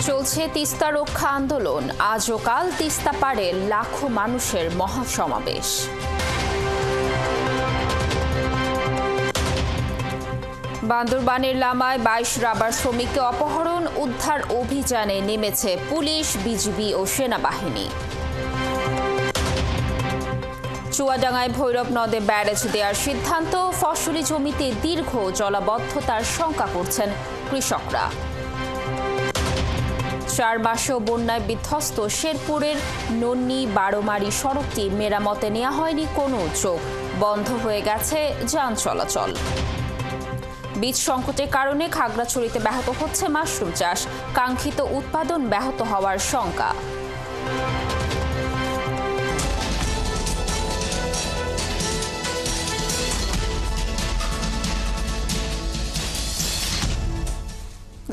চলছে তিস্তা রক্ষা আন্দোলন। আজ ও কাল তিস্তা পাড়ে লাখো মানুষের মহাসমাবেশ। বান্দরবানের লামায় ২২ রাবার শ্রমিককে অপহরণ উদ্ধার অভিযানে নেমেছে পুলিশ, বিজিবি ও সেনাবাহিনী। চুয়াডাঙ্গায় ভৈরব নদে ব্যারেজ দেওয়ার সিদ্ধান্ত, ফসলি জমিতে দীর্ঘ জলাবদ্ধতার শঙ্কা করছেন কৃষকরা। ৪ মাসেও বন্যায় বিধ্বস্ত শেরপুরের নন্নি বারোমারি সড়কটি মেরামতে নেওয়া হয়নি কোনো উদ্যোগ, বন্ধ হয়ে গেছে যান চলাচল। বীজ সংকটের কারণে খাগড়াছড়িতে ব্যাহত হচ্ছে মাশরুম চাষ, কাঙ্ক্ষিত উৎপাদন ব্যাহত হওয়ার শঙ্কা।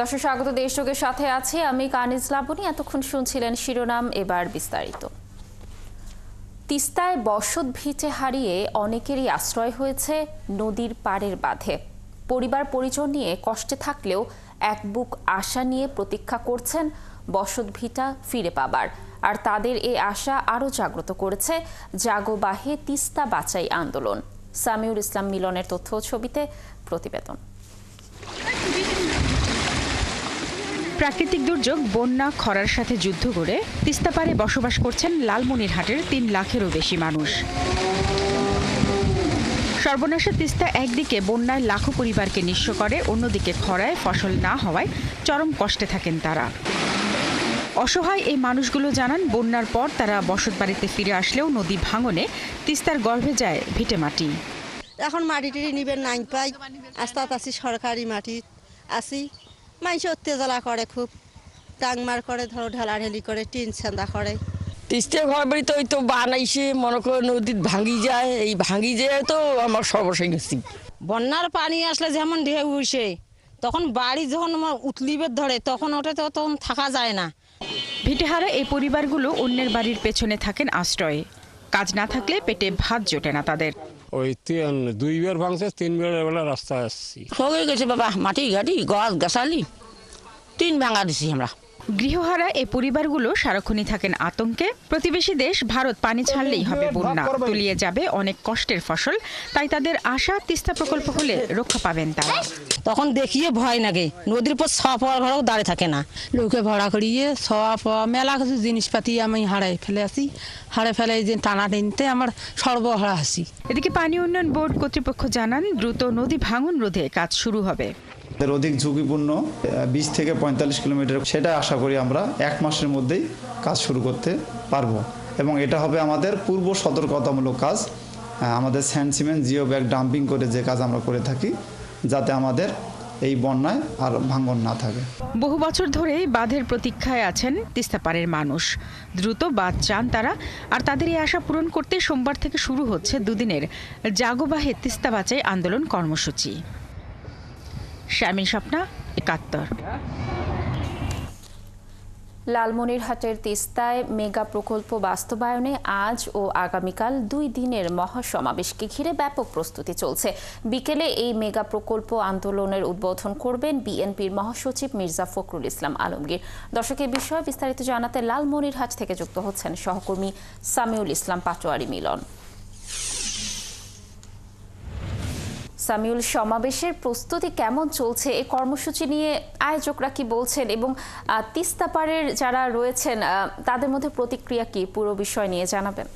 দর্শক স্বাগত, দেশযোগের সাথে আছে আমি কানিজ লাবণী। এতক্ষণ শুনছিলেন শিরোনাম, এবার বিস্তারিত। তিস্তায় বসত ভিটে হারিয়ে অনেকেরই আশ্রয় হয়েছে নদীর পাড়ের বাঁধে। পরিবার পরিজন নিয়ে কষ্টে থাকলেও এক বুক আশা নিয়ে প্রতীক্ষা করছেন বসত ভিটা ফিরে পাবার। আর তাদের এই আশা আরও জাগ্রত করেছে জাগো বাহে তিস্তা বাঁচাই আন্দোলন। সামিউল ইসলাম মিলনের তথ্য ছবিতে প্রতিবেদন। প্রাকৃতিক দুর্যোগ, বন্যা, খরার সাথে যুদ্ধ করে তিস্তা পাড়ে বসবাস করছেন লালমনিরহাটের ৩ লাখেরও বেশি মানুষ। সর্বনাশা তিস্তা একদিকে বন্যায় লাখো পরিবারকে নিঃস্ব করে, অন্যদিকে খরায় ফসল না হওয়ায় চরম কষ্টে থাকেন তারা। অসহায় এই মানুষগুলো জানান, বন্যার পর তারা বসতবাড়িতে ফিরে আসলেও নদী ভাঙনে তিস্তার গর্ভে যায় ভিটে মাটি। এখন মাটি নিবেন নাই পাই, আস্তে আস্তে সরকারি মাটি আসি। মানুষ অত্যাচার করে, খুব টাংমার করে, ধরো ঢেলাঢেলি করে, টিন ছান্দা করে। তিস্তা ঘর বাড়ি তো ওই তো বানাইছে, মনে করো নদীর ভাঙি যায়, এই ভাঙি যায় তো আমার সর্বশেষ গেছি। বন্যার পানি আসলে যেমন ঢেউ উঠে, তখন বাড়ি যখন উতলিবের ধরে তখন ওটা তো তখন থাকা যায় না। ভিটেহারা এই পরিবারগুলো অন্যের বাড়ির পেছনে থাকেন আশ্রয়ে। কাজ না থাকলে পেটে ভাত জোটে না তাদের। ওই 2বার ভাঙছে, 3বার বেলা রাস্তায় আসছি। হয়ে গেছে বাবা, মাটি ঘাটি গাছ গাছালি 3 ভাঙা দিছি আমরা। গৃহহারা এই পরিবারগুলো সারাক্ষণই থাকেন আতঙ্কে। প্রতিবেশী দেশ ভারত পানি ছাড়লেই হবে বন্যা, তলিয়ে যাবে অনেক কষ্টের ফসল। তাই তাদের আশা, তিস্তা প্রকল্প হলে রক্ষা পাবেন তারা। তখন দেখিয়ে ভয় লাগে, নদীর উপর ছ পাওয়ার ঘরেও দাঁড়িয়ে থাকে না। লোকে ভাড়া করিয়ে মেলা কিছু জিনিসপাতি আমি হারাই ফেলে আসি। হারাই ফেলে এই যে টানা টেনতে আমার সর্বহারা আসি। এদিকে পানি উন্নয়ন বোর্ড কর্তৃপক্ষ জানান, দ্রুত নদী ভাঙন রোধে কাজ শুরু হবে। অধিক ঝুঁকিপূর্ণ 20 থেকে 45 কিলোমিটার, সেটা আশা করি আমরা 1 মাসের মধ্যেই কাজ শুরু করতে পারবো। এবং এটা হবে আমাদের পূর্ব সতর্কতামূলক কাজ। আমাদের sand cement geo bag dumping করে যে কাজ আমরা করে থাকি, যাতে আমাদের এই বন্যায় আর ভাঙন না থাকে। বহু বছর ধরে বাঁধের প্রতীক্ষায় আছেন তিস্তা পাড়ের মানুষ। দ্রুত বাঁধ চান তারা। আর তাদের এই আশা পূরণ করতে সোমবার থেকে শুরু হচ্ছে দুদিনের জাগো বাহে তিস্তা বাঁচাই আন্দোলন কর্মসূচি। শামিন স্বপ্না, ৭১। লালমনিরহাটের তিস্তায় মেগা প্রকল্প বাস্তবায়নে আজ ও আগামীকাল 2 দিনের মহাসমাবেশকে ঘিরে ব্যাপক প্রস্তুতি চলছে। বিকেলে এই মেগা প্রকল্প আন্দোলনের উদ্বোধন করবেন বিএনপির মহাসচিব মির্জা ফখরুল ইসলাম আলমগীর। দর্শকের বিষয়ে বিস্তারিত জানাতে লালমনিরহাট থেকে যুক্ত হচ্ছেন সহকর্মী সামিউল ইসলাম পাটোয়ারি মিলন। সামিউল, সমাবেশের প্রস্তুতি কেমন চলছে? এই কর্মসূচি নিয়ে আয়োজকরা কি বলছেন এবং তিস্তা পাড়ের যারা রয়েছেন তাদের মধ্যে প্রতিক্রিয়া কি, পুরো বিষয় নিয়ে জানাবেন।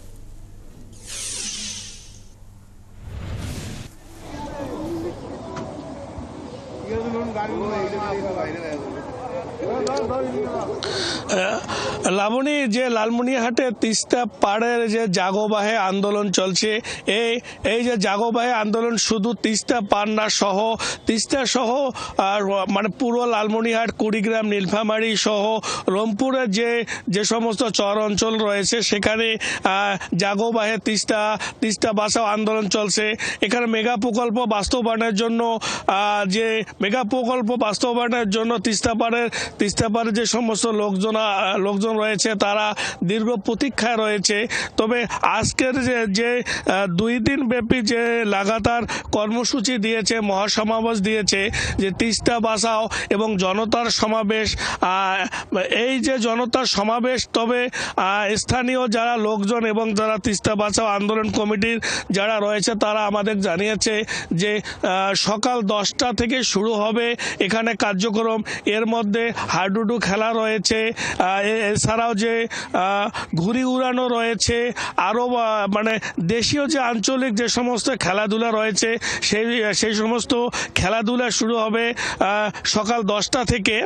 লাবণী, যে লালমনিরহাটে তিস্তা পাড়ের যে জাগোবাহে আন্দোলন চলছে, এই যে জাগোবাহে আন্দোলন শুধু তিস্তা পাড় না, তিস্তা সহ মানে পুরো লালমনিরহাট, কুড়িগ্রাম, নীলফামারী সহ রংপুরের যে সমস্ত চর অঞ্চল রয়েছে সেখানে জাগোবাহে তিস্তা বাঁচাও আন্দোলন চলছে। এখানে মেগা প্রকল্প বাস্তবায়নের জন্য তিস্তা পাড়ের তিস্তা পারে যে সমস্ত লোকজন রয়েছে তারা দীর্ঘ প্রতীক্ষায় রয়েছে। তবে আজকের যে 2 দিন ব্যাপী যে লাগাতার কর্মসূচি দিয়েছে, মহাসমাবেশ দিয়েছে, যে তিস্তা বাঁচাও এবং জনতার সমাবেশ, এই যে জনতার সমাবেশ, তবে স্থানীয় যারা লোকজন এবং যারা তিস্তা বাঁচাও আন্দোলন কমিটির যারা রয়েছে তারা আমাদের জানিয়েছে যে সকাল 10টা থেকে শুরু হবে এখানে কার্যক্রম। এর মধ্যে হাডুডু খেলা রয়েছে, এছাড়াও যে ঘুড়ি উড়ানো রয়েছে, আরও মানে দেশীয় যে আঞ্চলিক যে সমস্ত খেলাধুলা রয়েছে সেই সমস্ত খেলাধুলা শুরু হবে সকাল 10টা থেকে।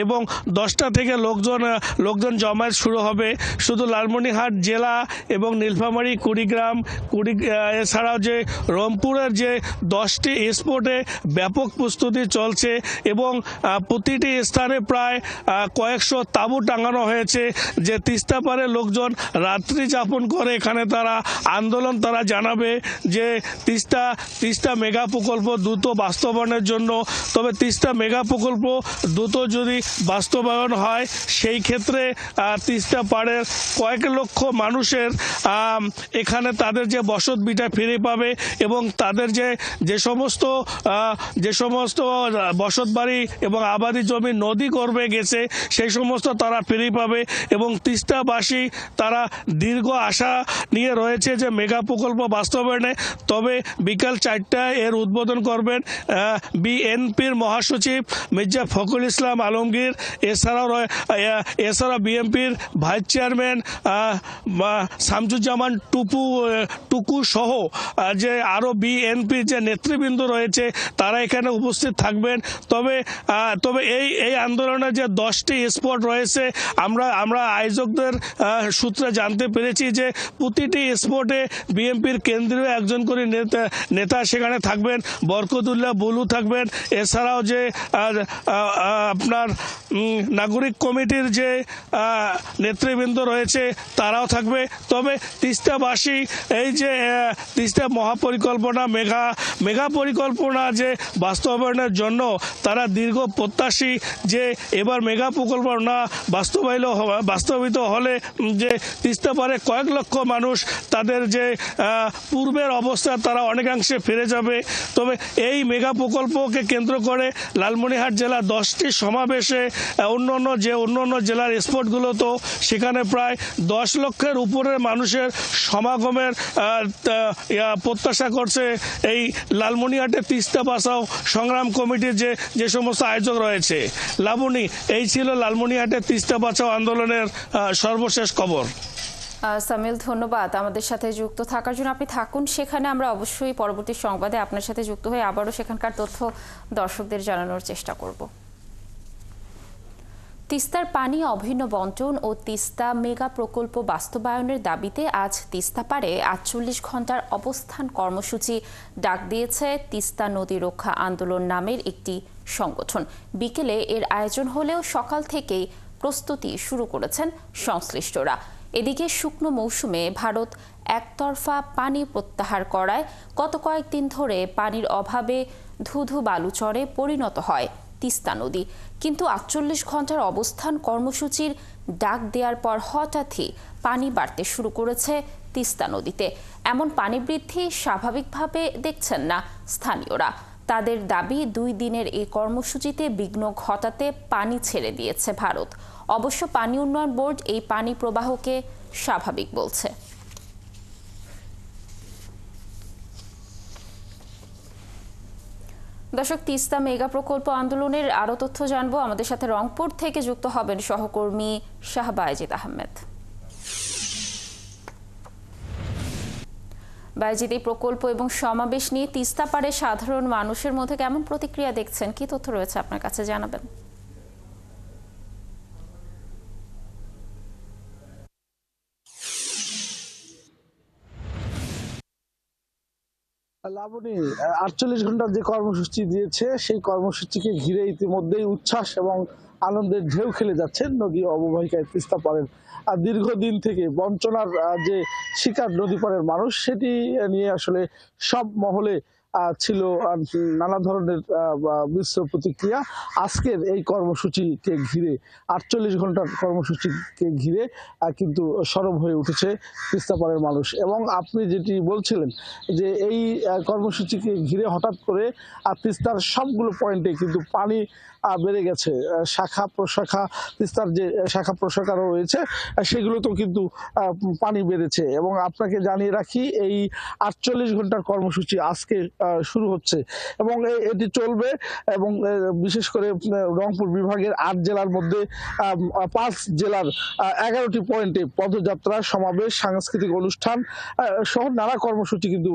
এবং 10টা থেকে লোকজন জমায়েত শুরু হবে। শুধু লালমনিরহাট জেলা এবং নীলফামারী, কুড়িগ্রাম, এছাড়াও যে রংপুরের যে 10টি স্পটে ব্যাপক প্রস্তুতি চলছে এবং প্রতিটি স্থানে প্রায় কয়েকশো তাঁবু টাঙানো হয়েছে, যে তিস্তা পারে লোকজন রাত্রি যাপন করে এখানে তারা আন্দোলন তারা জানাবে যে তিস্তা মেগা প্রকল্প দ্রুত বাস্তবায়নের জন্য। তবে তিস্তা মেগা প্রকল্প দ্রুত যদি বাস্তবায়ন হয় সেই ক্ষেত্রে তিস্তা পাড়ের কয়েক লক্ষ মানুষের এখানে তাদের যে বসত ভিটা ফিরে পাবে এবং তাদের যে সমস্ত বসত বাড়ি এবং আবাদি জমি নদী গর্ভে গেছে সেই সমস্ত তারা ফিরে পাবে। এবং তিস্তাবাসী তারা দীর্ঘ আশা নিয়ে রয়েছে যে মেগা প্রকল্প বাস্তবায়নে। তবে বিকাল 4টায় এর উদ্বোধন করবেন বিএনপির মহাসচিব মির্জা ফখরুল ইসলাম আলমগীর, এছাড়াও বিএনপির ভাইস চেয়ারম্যান শামসুজ্জামান টুকু সহ যে আরও বিএনপির যে নেতৃবৃন্দ রয়েছে তারা এখানে উপস্থিত থাকবেন। তবে এই আন্দোলনে যে 10টি স্পট রয়েছে, আমরা আয়োজকদের সূত্রে জানতে পেরেছি যে প্রতিটি স্পটে বিএনপির কেন্দ্রীয় একজন করে নেতা সেখানে থাকবেন, বরকতুল্লাহ বুলু থাকবেন, এছাড়াও যে আপনার নাগরিক কমিটির যে নেতৃবৃন্দ রয়েছে তারাও থাকবে। তবে তিস্তাবাসী এই যে তিস্তা মহাপরিকল্পনা মেগা পরিকল্পনা যে বাস্তবায়নের জন্য তারা দীর্ঘ প্রত্যাশী, যে এবার মেগা প্রকল্প না বাস্তবিত হলে যে তিস্তা পারে কয়েক লক্ষ মানুষ তাদের যে পূর্বের অবস্থা তারা অনেকাংশে ফিরে যাবে। তবে এই মেগা প্রকল্পকে কেন্দ্র করে লালমনিরহাট জেলা 10টি সমাবেশে অন্য জেলার স্পটগুলো তো সেখানে প্রায় 10 লক্ষের উপরে মানুষের সমাগমের প্রত্যাশা করছে এই লালমনিরহাটে তিস্তা বাঁচাও সংগ্রাম কমিটির যে সমস্ত আয়োজক রয়েছে। লাবণী, এই ছিল লালমনিরহাটে তিস্তা বাঁচাও আন্দোলনের সর্বশেষ খবর। সামিল, ধন্যবাদ আমাদের সাথে যুক্ত থাকার জন্য। আপনি থাকুন সেখানে, আমরা অবশ্যই পরবর্তী সংবাদে আপনার সাথে যুক্ত হয়ে আবারও সেখানকার তথ্য দর্শকদের জানানোর চেষ্টা করব। তিস্তার পানি অভিন্ন বন্টন ও তিস্তা মেগা প্রকল্প বাস্তবায়নের দাবিতে আজ তিস্তা পাড়ে 48 ঘন্টার অবস্থান কর্মসূচি ডাক দিয়েছে তিস্তা নদী রক্ষা আন্দোলন নামের একটি সংগঠন। বিকেলে এর আয়োজন হলেও সকাল থেকেই প্রস্তুতি শুরু করেছেন সংশ্লিষ্টরা। এদিকে শুকনো মৌসুমে ভারত একতরফা পানি প্রত্যাহার করায় গত কয়েকদিন ধরে পানির অভাবে ধুধু বালুচরে পরিণত হয় তিস্তা নদী। কিন্তু 48 ঘন্টার অবস্থান কর্মসূচির ডাক দেওয়ার পর হঠাৎই পানি বাড়তে শুরু করেছে তিস্তা নদীতে। এমন পানি বৃদ্ধি স্বাভাবিকভাবে দেখছেন না স্থানীয়রা। তাদের দাবি 2 দিনের এই কর্মসূচিতে বিঘ্ন ঘটাতে পানি ছেড়ে দিয়েছে ভারত। অবশ্য পানি উন্নয়ন বোর্ড এই পানি প্রবাহকে স্বাভাবিক বলছে। দর্শক, তিস্তা মেগা প্রকল্প আন্দোলনের আরও তথ্য জানবো। আমাদের সাথে রংপুর থেকে যুক্ত হবেন সহকর্মী শাহবায়েজিদ আহমেদ। বায়েজিদ, এই প্রকল্প এবং সমাবেশ নিয়ে তিস্তা পাড়ে সাধারণ মানুষের মধ্যে কেমন প্রতিক্রিয়া দেখছেন, কি তথ্য রয়েছে আপনার কাছে, জানাবেন। লাবণী, 48 ঘন্টার যে কর্মসূচি দিয়েছে সেই কর্মসূচিকে ঘিরে ইতিমধ্যেই উচ্ছ্বাস এবং আনন্দের ঢেউ খেলে যাচ্ছে নদী অববাহিকায় তিস্তা পাড়ের। আর দীর্ঘদিন থেকে বঞ্চনার যে শিকার নদী পাড়ের মানুষ, সেটি নিয়ে আসলে সব মহলে ছিল নানা ধরনের মিশ্র প্রতিক্রিয়া। আজকের এই কর্মসূচিকে ঘিরে 48 ঘন্টার কর্মসূচিকে ঘিরে কিন্তু সরব হয়ে উঠেছে তিস্তাপাড়ের মানুষ। এবং আপনি যেটি বলছিলেন যে এই কর্মসূচিকে ঘিরে হঠাৎ করে তিস্তার সবগুলো পয়েন্টে কিন্তু পানি বেড়ে গেছে। শাখা প্রশাখা তিস্তার যে শাখা প্রশাখারও রয়েছে সেগুলোতেও কিন্তু পানি বেড়েছে। এবং আপনাকে জানিয়ে রাখি এই 48 ঘন্টার কর্মসূচি আজকে শুরু হচ্ছে এবং এটি চলবে। এবং বিশেষ করে রংপুর বিভাগের 8 জেলার মধ্যে 5 জেলার 11টি পয়েন্টে পদযাত্রা, সমাবেশ, সাংস্কৃতিক অনুষ্ঠান সহ নানা কর্মসূচি কিন্তু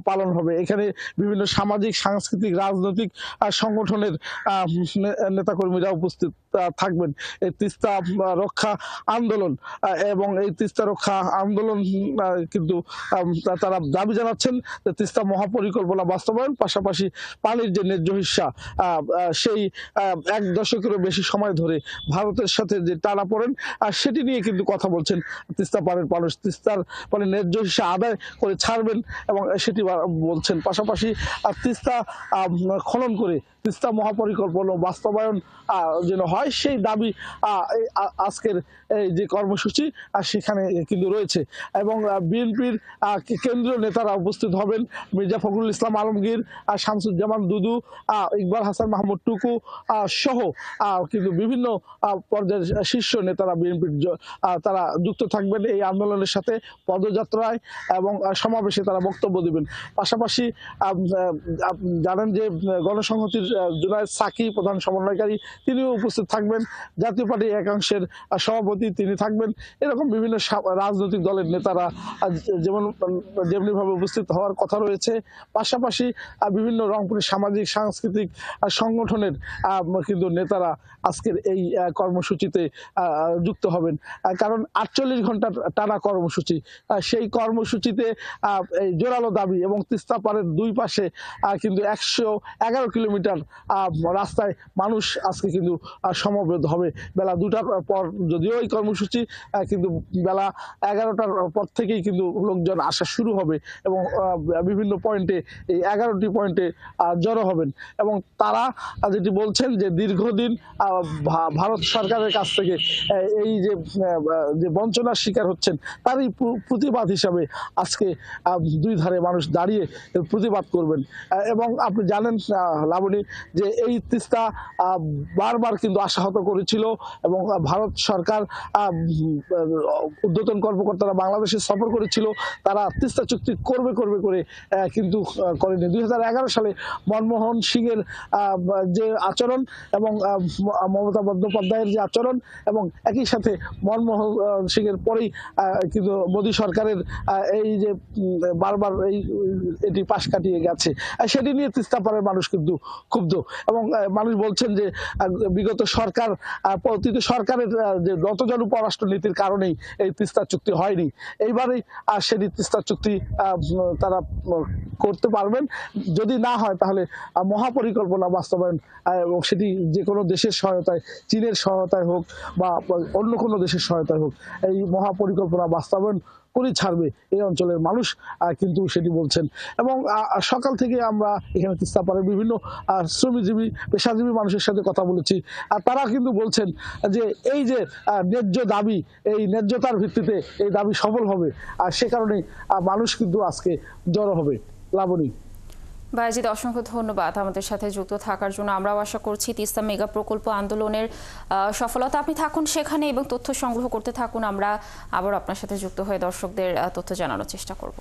পালন হবে। এখানে বিভিন্ন সামাজিক, সাংস্কৃতিক, রাজনৈতিক সংগঠনের নেতাকর্মীরা উপস্থিত থাকবেন। এই তিস্তা রক্ষা আন্দোলন এবং এই তিস্তা রক্ষা আন্দোলন কিন্তু তারা দাবি জানাচ্ছেন যে তিস্তা মহাপরিকল্পনা বাস্তবায়ন, পাশাপাশি পানির যে ন্যায্য হিস্যা সেই 1 দশকেরও বেশি সময় ধরে ভারতের সাথে যে টানাপোড়েন সেটি নিয়ে কিন্তু কথা বলছেন তিস্তা পাড়ের মানুষ। তিস্তার পানির ন্যায্য হিস্যা আদায় করে ছাড়বেন এবং সেটি বলছেন। পাশাপাশি তিস্তা খনন করে তিস্তা মহাপরিকল্পনা বাস্তবায়ন যেন হয় সেই দাবি আজকের এই যে কর্মসূচি সেখানে কিন্তু রয়েছে। এবং বিএনপির কেন্দ্রীয় নেতারা উপস্থিত হবেন। মির্জা ফখরুল ইসলাম আলমগীর, শামসুজ্জামান দুদু, ইকবাল হাসান মাহমুদ টুকু সহ কিন্তু বিভিন্ন পর্যায়ের শীর্ষ নেতারা বিএনপির তারা যুক্ত থাকবেন এই আন্দোলনের সাথে, পদযাত্রায় এবং সমাবেশে তারা বক্তব্য দেবেন। পাশাপাশি জানেন যে গণসংহতির জুনায়েদ সাকি, প্রধান সমন্বয়কারী, তিনিও উপস্থিত থাকবেন। জাতীয় পার্টির একাংশের সভাপতি তিনি থাকবেন। এরকম বিভিন্ন রাজনৈতিক দলের নেতারা যেমনিভাবে উপস্থিত হওয়ার কথা রয়েছে। পাশাপাশি বিভিন্ন রংপুরের সামাজিক, সাংস্কৃতিক সংগঠনের কিন্তু নেতারা আজকের এই কর্মসূচিতে যুক্ত হবেন। কারণ 48 ঘন্টার টানা কর্মসূচি, সেই কর্মসূচিতে এই জোরালো দাবি এবং তিস্তা পাড়ের দুই পাশে কিন্তু 111 কিলোমিটার রাস্তায় মানুষ আজকে কিন্তু সমবেত হবে। বেলা 2টার পর যদিও এই কর্মসূচি কিন্তু বেলা 11টার পর থেকেই কিন্তু লোকজন আসা শুরু হবে এবং বিভিন্ন পয়েন্টে এই 11টি পয়েন্টে জড়ো হবেন। এবং তারা যেটি বলছেন যে দীর্ঘদিন ভারত সরকারের কাছ থেকে এই যে বঞ্চনার শিকার হচ্ছেন তারই প্রতিবাদ হিসাবে আজকে দুই ধারে মানুষ দাঁড়িয়ে প্রতিবাদ করবেন। এবং আপনি জানেন লাবণী যে এই তিস্তা বারবার কিন্তু আশাহত করেছিল এবং ভারত সরকার ঊর্ধ্বতন কর্মকর্তারা বাংলাদেশে সফর করেছিল, তারা তিস্তা চুক্তি করবে করে কিন্তু করেনি। 2011 সালে মনমোহন সিংয়ের যে আচরণ এবং মমতা বন্দ্যোপাধ্যায়ের যে আচরণ এবং একই সাথে মনমোহন সিংয়ের পরেই কিন্তু মোদী সরকারের এই যে বারবার এটি পাশ কাটিয়ে গেছে, সেটি নিয়ে তিস্তা পাড়ের মানুষ কিন্তু ক্ষুব্ধ। এবং মানুষ বলছেন যে বিগত সরকার, অতীত সরকারের যে নতজানু পররাষ্ট্রনীতির কারণেই এই তিস্তা চুক্তি হয়নি। এইবারেই সেটি তিস্তা চুক্তি তারা করতে পারবেন। যদি না হয় তাহলে মহাপরিকল্পনা বাস্তবায়ন এবং সেটি যে কোনো দেশের সহায়তায়, চীনের সহায়তায় হোক বা অন্য কোনো দেশের সহায়তায় হোক, এই মহাপরিকল্পনা বাস্তবায়ন করে ছাড়বে এই অঞ্চলের মানুষ কিন্তু সেটি বলছেন। এবং সকাল থেকে আমরা এখানে তিস্তা পাড়ের বিভিন্ন শ্রমজীবী, পেশাজীবী মানুষের সাথে কথা বলেছি। আর তারা কিন্তু বলছেন যে এই যে ন্যায্য দাবি, এই ন্যায্যতার ভিত্তিতে এই দাবি সফল হবে, আর সে কারণেই মানুষ কিন্তু আজকে জড়ো হবে। লাবণী। বায়েজিদ, অসংখ্য ধন্যবাদ আমাদের সাথে যুক্ত থাকার জন্য। আমরাও আশা করছি তিস্তা মেগা প্রকল্প আন্দোলনের সফলতা। আপনি থাকুন সেখানে এবং তথ্য সংগ্রহ করতে থাকুন। আমরা আবার আপনার সাথে যুক্ত হয়ে দর্শকদের তথ্য জানানোর চেষ্টা করব।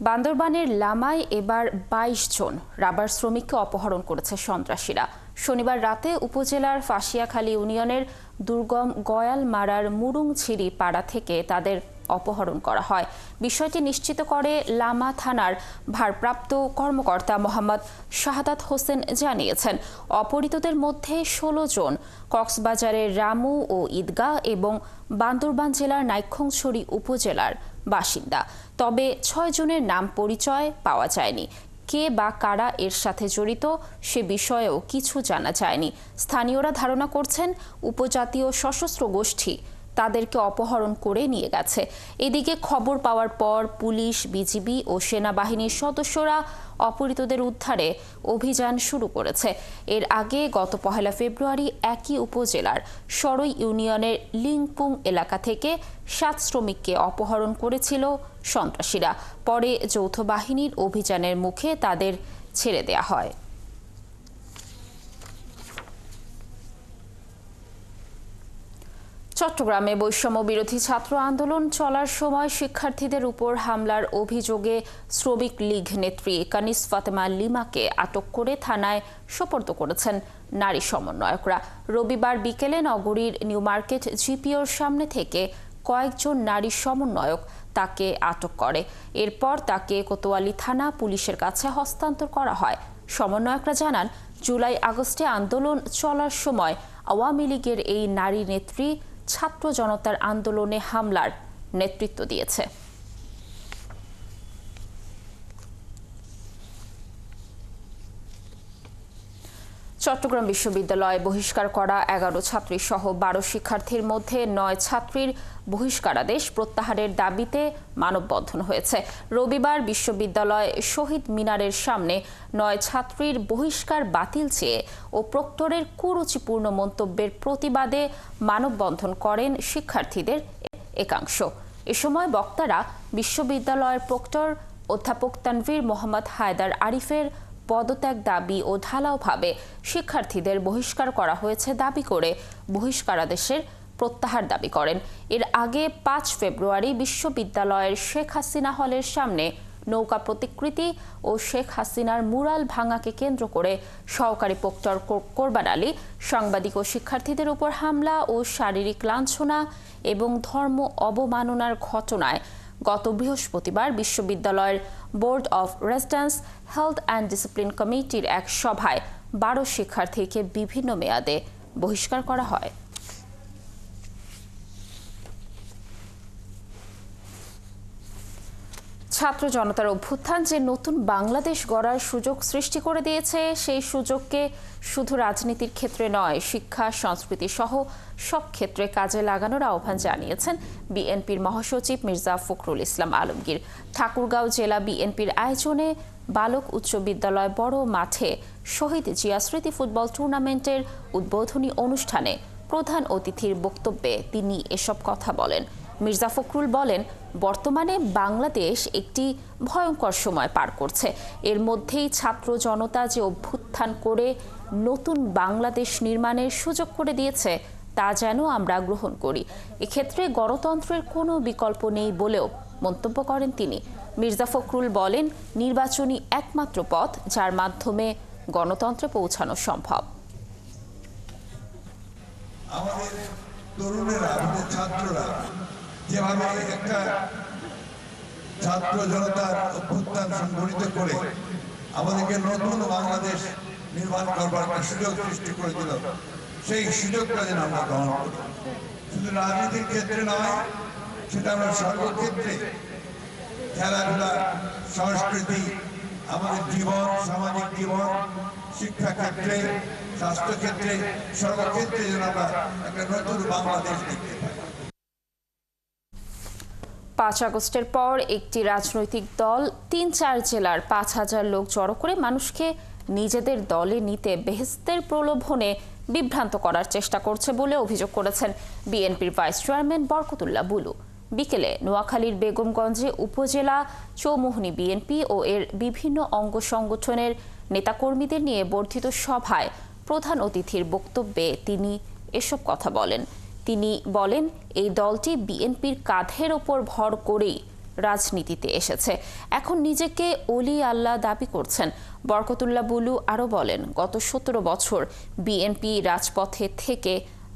বান্দরবানের লামায় এবার 22 জন রাবার শ্রমিককে অপহরণ করেছে সন্ত্রাসীরা। শনিবার রাতে উপজেলার ফাঁসিয়াখালী ইউনিয়নের দুর্গম গয়ালমারার মুরুংছিরি পাড়া থেকে তাদের অপহরণ করা হয়। বিষয়টি নিশ্চিত করে লামা থানার ভারপ্রাপ্ত কর্মকর্তা মোহাম্মদ শাহাদাত হোসেন জানিয়েছেন, অপহৃতদের মধ্যে 16 জন কক্সবাজারের রামু ও ঈদগাঁ এবং বান্দরবান জেলার নাইক্ষ্যংছড়ি উপজেলার বাসিন্দা। তবে 6 জনের নাম পরিচয় পাওয়া যায়নি। কে বা কারা এর সাথে জড়িত সে বিষয়েও কিছু জানা যায়নি। স্থানীয়রা ধারণা করছেন উপজাতীয় সশস্ত্র গোষ্ঠী তাদেরকে অপহরণ করে নিয়ে গেছে। এদিকে খবর পাওয়ার পর পুলিশ, বিজিবি ও সেনাবাহিনীর সদস্যরা অপহৃতদের উদ্ধারে অভিযান শুরু করেছে। এর আগে গত 1 ফেব্রুয়ারি একই উপজেলার সরই ইউনিয়নের লিংপুং এলাকা থেকে 7 শ্রমিককে অপহরণ করেছিল সন্ত্রাসীরা। পরে যৌথ বাহিনীর অভিযানের মুখে তাদের ছেড়ে দেয়া হয়। চট্টগ্রামে বৈষম্য বিরোধী ছাত্র আন্দোলন চলার সময় শিক্ষার্থীদের উপর হামলার অভিযোগে শ্রমিক লীগ নেত্রী কানিস ফাতেমা লিমাকে আটক করে থানায় সোপর্দ করেছেন নারী সমন্বয়করা। রবিবার বিকেলে নগরীর নিউ মার্কেট জিপিওর সামনে থেকে কয়েকজন নারী সমন্বয়ক তাকে আটক করে। এরপর তাকে কোতোয়ালি থানা পুলিশের কাছে হস্তান্তর করা হয়। সমন্বয়করা জানান, জুলাই আগস্টে আন্দোলন চলার সময় আওয়ামী লীগের এই নারী নেত্রী ছাত্র জনতার আন্দোলনে হামলার নেতৃত্ব দিয়েছে। চট্টগ্রাম বিশ্ববিদ্যালয়ে বহিষ্কার করা 11 ছাত্রী সহ 12 শিক্ষার্থীর মধ্যে 9 ছাত্রীর বহিষ্কারাদেশ প্রত্যাহারের দাবিতে মানববন্ধন হয়েছে। রবিবার বিশ্ববিদ্যালয় শহীদ মিনারের সামনে 9 ছাত্রীর বহিষ্কার বাতিল চেয়ে ও প্রক্টরের কুরুচিপূর্ণ মন্তব্যের প্রতিবাদে মানববন্ধন করেন শিক্ষার্থীদের একাংশ। এ সময় বক্তারা বিশ্ববিদ্যালয়ের প্রক্টর অধ্যাপক তানভীর মোহাম্মদ হায়দার আরিফের পদত্যাগ দাবি ও ঢালাওভাবে শিক্ষার্থীদের বহিষ্কার করা হয়েছে দাবি করে বহিষ্কারাদেশের প্রত্যাহার দাবি করেন। এর আগে 5 ফেব্রুয়ারি বিশ্ববিদ্যালয়ের শেখ হাসিনা হলের সামনে নৌকা প্রতিকৃতি ও শেখ হাসিনার মুরাল ভাঙাকে কেন্দ্র করে সহকারী প্রক্টর কোরবান আলী সাংবাদিক ও শিক্ষার্থীদের উপর হামলা ও শারীরিক লাঞ্ছনা এবং ধর্ম অবমাননার ঘটনায় গত বৃহস্পতিবার বিশ্ববিদ্যালয়ের board of residence health and discipline কমিটির এক সভায় 12 শিক্ষার্থীকে বিভিন্ন মেয়াদে বহিষ্কার করা হয়। ছাত্র জনতার অভ্যুত্থান যে নতুন বাংলাদেশ গড়ার সুযোগ সৃষ্টি করে দিয়েছে, সেই সুযোগকে শুধু রাজনীতির ক্ষেত্রে নয়, শিক্ষা, সংস্কৃতি সহ সব ক্ষেত্রে কাজে লাগানোর আহ্বান জানিয়েছেন বিএনপির মহাসচিব মির্জা ফখরুল ইসলাম আলমগীর। ঠাকুরগাঁও জেলা বিএনপির আয়োজনে বালক উচ্চ বিদ্যালয় বড় মাঠে শহীদ জিয়া স্মৃতি ফুটবল টুর্নামেন্টের উদ্বোধনী অনুষ্ঠানে প্রধান অতিথির বক্তব্যে তিনি এসব কথা বলেন। মির্জা ফখরুল বলেন, বর্তমানে বাংলাদেশ একটি ভয়ঙ্কর সময় পার করছে। এর মধ্যেই ছাত্র জনতা যে অভ্যুত্থান করে নতুন বাংলাদেশ নির্মাণের সুযোগ করে দিয়েছে, তা যেন আমরা গ্রহণ করি। এক্ষেত্রে গণতন্ত্রের কোনো বিকল্প নেই বলেও মন্তব্য করেন তিনি। মির্জা ফখরুল বলেন, নির্বাচনই একমাত্র পথ যার মাধ্যমে গণতন্ত্রে পৌঁছানো সম্ভব। আমাদের তরুণেরা, আমাদের ছাত্ররা যেভাবে একটা ছাত্র জনতার অভ্যুত্থান সংগঠিত করে আমাদেরকে নতুন বাংলাদেশ নির্মাণ করবার একটা সুযোগ সৃষ্টি করে দিল, সেই সুযোগটা যেন আমরা গ্রহণ করি। শুধু রাজনীতির ক্ষেত্রে নয়, সেটা আমরা সর্বক্ষেত্রে, খেলাধুলা, সংস্কৃতি, আমাদের জীবন, সামাজিক জীবন, শিক্ষা ক্ষেত্রে, স্বাস্থ্য ক্ষেত্রে, সর্বক্ষেত্রে যেন আমরা একটা নতুন বাংলাদেশ দেখতে পাই। 5 আগস্টের পর একটি রাজনৈতিক দল 3-4 জেলার 5000 লোক জড়ো করে মানুষকে নিজেদের দলে নিতে বেহেশতের প্রলোভনে বিভ্রান্ত করার চেষ্টা করছে বলে অভিযোগ করেছেন বিএনপির ভাইস চেয়ারম্যান বরকতুল্লাহ বুলু। বিকেলে নোয়াখালীর বেগমগঞ্জে উপজেলা চৌমুহনী বিএনপি ও এর বিভিন্ন অঙ্গ সংগঠনের নেতাকর্মীদের নিয়ে বর্ধিত সভায় প্রধান অতিথির বক্তব্যে তিনি এসব কথা বলেন। তিনি বলেন, এই দলটি বিএনপির কাঁধের ওপর ভর করেই রাজনীতিতে এসেছে, এখন নিজেকে ওলি আল্লাহ দাবি করছেন। বরকতুল্লাহ বুলু আরও বলেন, গত 17 বছর বিএনপি রাজপথে থেকে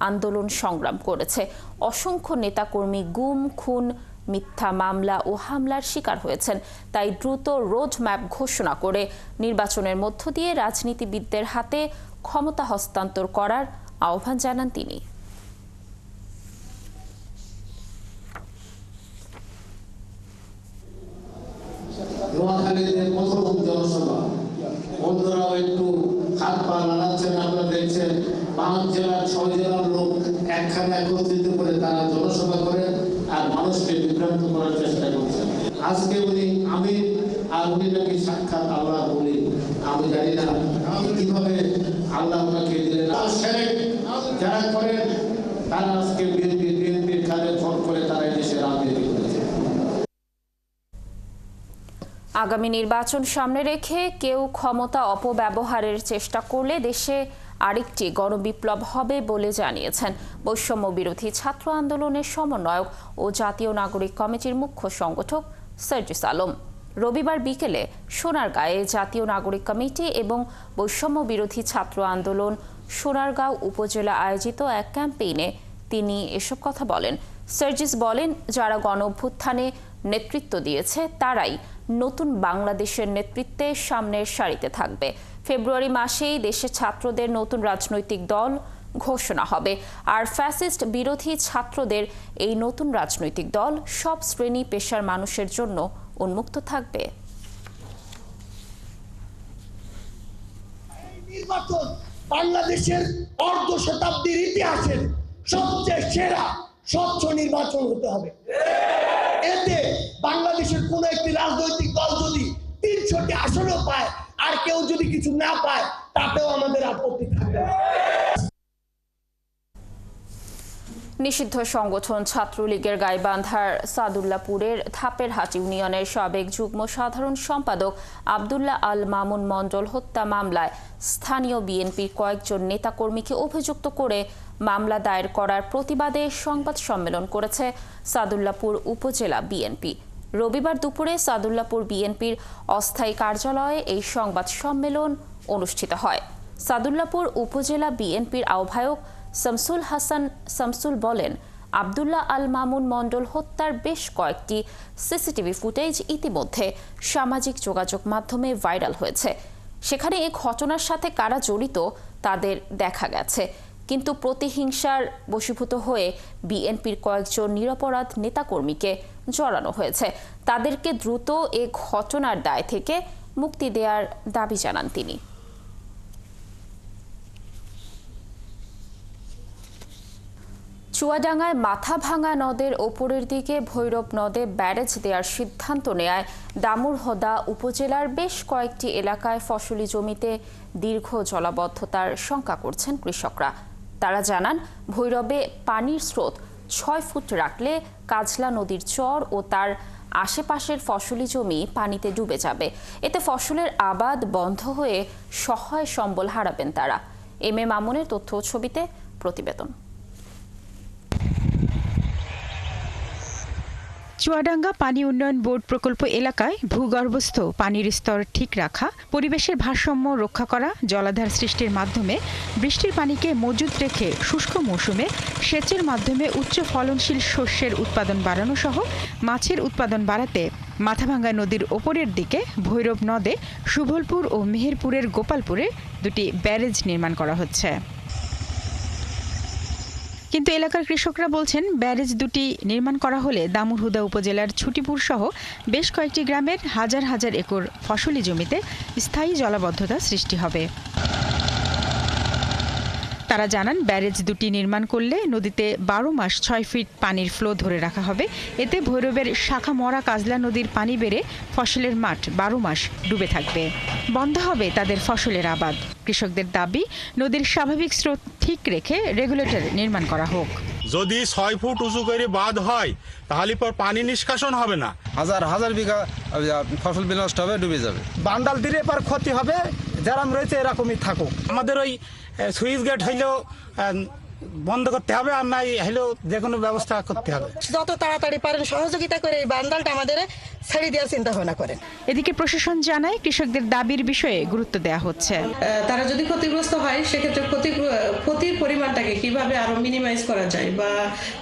আন্দোলন সংগ্রাম করেছে। অসংখ্য নেতাকর্মী গুম, খুন, মিথ্যা মামলা ও হামলার শিকার হয়েছেন। তাই দ্রুত রোডম্যাপ ঘোষণা করে নির্বাচনের মধ্য দিয়ে রাজনীতিবিদদের হাতে ক্ষমতা হস্তান্তর করার আহ্বান জানান তিনি। নোয়াখালীতে প্রথম জনসভা, বন্ধুরাও একটু হাত পা নাড়াচ্ছেন, আপনারা দেখছেন। 5 জেলার 6 জেলার লোক একখানে একত্রিত করে তারা জনসভা করেন আর মানুষকে বিভ্রান্ত করার চেষ্টা করছেন। আজকে উনি আমি আর উনি নাকি সাক্ষাৎ আল্লাহ বলি, আমি জানি না কিভাবে আল্লাহ ওনাকে দিলেন। যারা করেন তারা আজকে বিএনপির কাজে ফোন করে তারা দেশে রাজনীতি করেছে। আগামী নির্বাচন সামনে রেখে কেউ ক্ষমতা অপব্যবহারের চেষ্টা করলে দেশে আরেকটি গণবিপ্লব হবে বলে জানিয়েছেন বৈষম্য বিরোধী ছাত্র আন্দোলনের সমন্বয়ক ও জাতীয় নাগরিক কমিটির মুখ্য সংগঠক সার্জিস আলম। রবিবার বিকেলে সোনারগাঁয়ে জাতীয় নাগরিক কমিটি এবং বৈষম্য বিরোধী ছাত্র আন্দোলন সোনারগাঁও উপজেলা আয়োজিত এক ক্যাম্পেইনে তিনি এসব কথা বলেন। সার্জিস বলেন, যারা গণঅভ্যুত্থানে নেতৃত্ব দিয়েছে তারাই নতুন বাংলাদেশের নেতৃত্বে সামনের সারিতে থাকবে। ফেব্রুয়ারি মাসেই দেশে ছাত্রদের নতুন রাজনৈতিক দল ঘোষণা হবে, আর ফ্যাসিস্ট বিরোধী ছাত্রদের এই নতুন রাজনৈতিক দল সব শ্রেণী পেশার মানুষের জন্য উন্মুক্ত থাকবে। নির্বাচন বাংলাদেশের অর্ধ শতাব্দীর ইতিহাসের সবচেয়ে সেরা স্বচ্ছ নির্বাচন হতে হবে। এতে বাংলাদেশের কোন একটি রাজনৈতিক দল যদি 300টি আসনও পায় আর কেউ যদি কিছু না পায় তাতেও আমাদের আপত্তি থাকবে না। নিষিদ্ধ সংগঠন ছাত্রলীগের গাইবান্ধার সাদুল্লাপুরের ধাপেরহাট ইউনিয়নের সাবেক যুগ্ম সাধারণ সম্পাদক আব্দুল্লাহ আল মামুন মণ্ডল হত্যা মামলায় স্থানীয় বিএনপির কয়েকজন নেতাকর্মীকে অভিযুক্ত করে মামলা দায়ের করার প্রতিবাদে সংবাদ সম্মেলন করেছে সাদুল্লাপুর উপজেলা বিএনপি। রবিবার দুপুরে সাদুল্লাপুর বিএনপির অস্থায়ী কার্যালয়ে এই সংবাদ সম্মেলন অনুষ্ঠিত হয়। সাদুল্লাপুর উপজেলা বিএনপির আহ্বায়ক শামসুল হাসান শামসুল বলেন, আব্দুল্লাহ আল মামুন মণ্ডল হত্যার বেশ কয়েকটি সিসিটিভি ফুটেজ ইতিমধ্যে সামাজিক যোগাযোগ মাধ্যমে ভাইরাল হয়েছে। সেখানে এই ঘটনার সাথে কারা জড়িত তাদের দেখা গেছে, কিন্তু প্রতিহিংসার বশীভূত হয়ে বিএনপির কয়েকজন নিরপরাধ নেতাকর্মীকে জড়ানো হয়েছে। তাদেরকে দ্রুত এ ঘটনার দায় থেকে মুক্তি দেওয়ার দাবি জানান তিনি। চুয়াডাঙ্গায় মাথাভাঙা নদের ওপরের দিকে ভৈরব নদে ব্যারেজ দেওয়ার সিদ্ধান্ত নেয় দামুড়হুদা উপজেলার বেশ কয়েকটি এলাকায় ফসলি জমিতে দীর্ঘ জলাবদ্ধতার শঙ্কা করছেন কৃষকরা। তারা জানান, ভৈরবে পানির স্রোত 6 ফুট রাখলে কাজলা নদীর চর ও তার আশেপাশের ফসলি জমি পানিতে ডুবে যাবে। এতে ফসলের আবাদ বন্ধ হয়ে সহায় সম্বল হারাবেন তারা। এম এ মামুনের তথ্য ছবিতে প্রতিবেদন। চুয়াডাঙ্গা পানি উন্নয়ন বোর্ড প্রকল্প এলাকায় ভূগর্ভস্থ পানির স্তর ঠিক রাখা, পরিবেশের ভারসাম্য রক্ষা করা, জলাধার সৃষ্টির মাধ্যমে বৃষ্টির পানিকে মজুত রেখে শুষ্ক মৌসুমে সেচের মাধ্যমে উচ্চ ফলনশীল শস্যের উৎপাদন বাড়ানো সহ মাছের উৎপাদন বাড়াতে মাথাভাঙ্গা নদীর ওপরের দিকে ভৈরব নদে সুবলপুর ও মেহেরপুরের গোপালপুরে দুটি ব্যারেজ নির্মাণ করা হচ্ছে। কিন্তু এলাকার কৃষকরা বলছেন, ব্যারেজ দুটি নির্মাণ করা হলে দামুড়হুদা উপজেলার ছুটিপুর সহ বেশ কয়েকটি গ্রামের হাজার হাজার একর ফসলি জমিতে স্থায়ী জলাবদ্ধতা সৃষ্টি হবে। তারা জানান, ব্যারেজ দুটি নির্মাণ করলে নদীতে 12 মাস 6 ফিট পানির ফ্লো ধরে রাখা হবে। এতে ভৈরবের শাখা মরা কাজলা নদীর পানি বেড়ে ফসলের মাঠ 12 মাস ডুবে থাকবে। বন্ধ হবে তাদের ফসলের আবাদ। কৃষকদের দাবি, নদীর স্বাভাবিক স্রোত ঠিক রেখে রেগুলেটর নির্মাণ করা হোক। যদি 6 ফুট উঁচু করে বাঁধ হয় তাহলে পর পানি নিষ্কাশন হবে না, হাজার হাজার বিঘা ফসল বিনষ্ট হবে, ডুবে যাবে। বান্ডাল দিলে এবার ক্ষতি হবে, যারা রয়েছে এরকমই থাকুক। আমাদের ওই সুইচ গেট হইলেও বন্ধ করতে হবে, আর নাই হলেও যে কোনো ব্যবস্থা করতে হবে। যত তাড়াতাড়ি পারেন সহযোগিতা করে এই বান্ডালটা আমাদের ছেড়ে দেওয়ার চিন্তা ভাবনা করেন। এদিকে প্রশাসন জানায়, কৃষকদের দাবির বিষয়ে গুরুত্ব দেওয়া হচ্ছে। তারা যদি ক্ষতিগ্রস্ত হয় সেক্ষেত্রে ক্ষতির পরিমাণটাকে কিভাবে আরো মিনিমাইজ করা যায় বা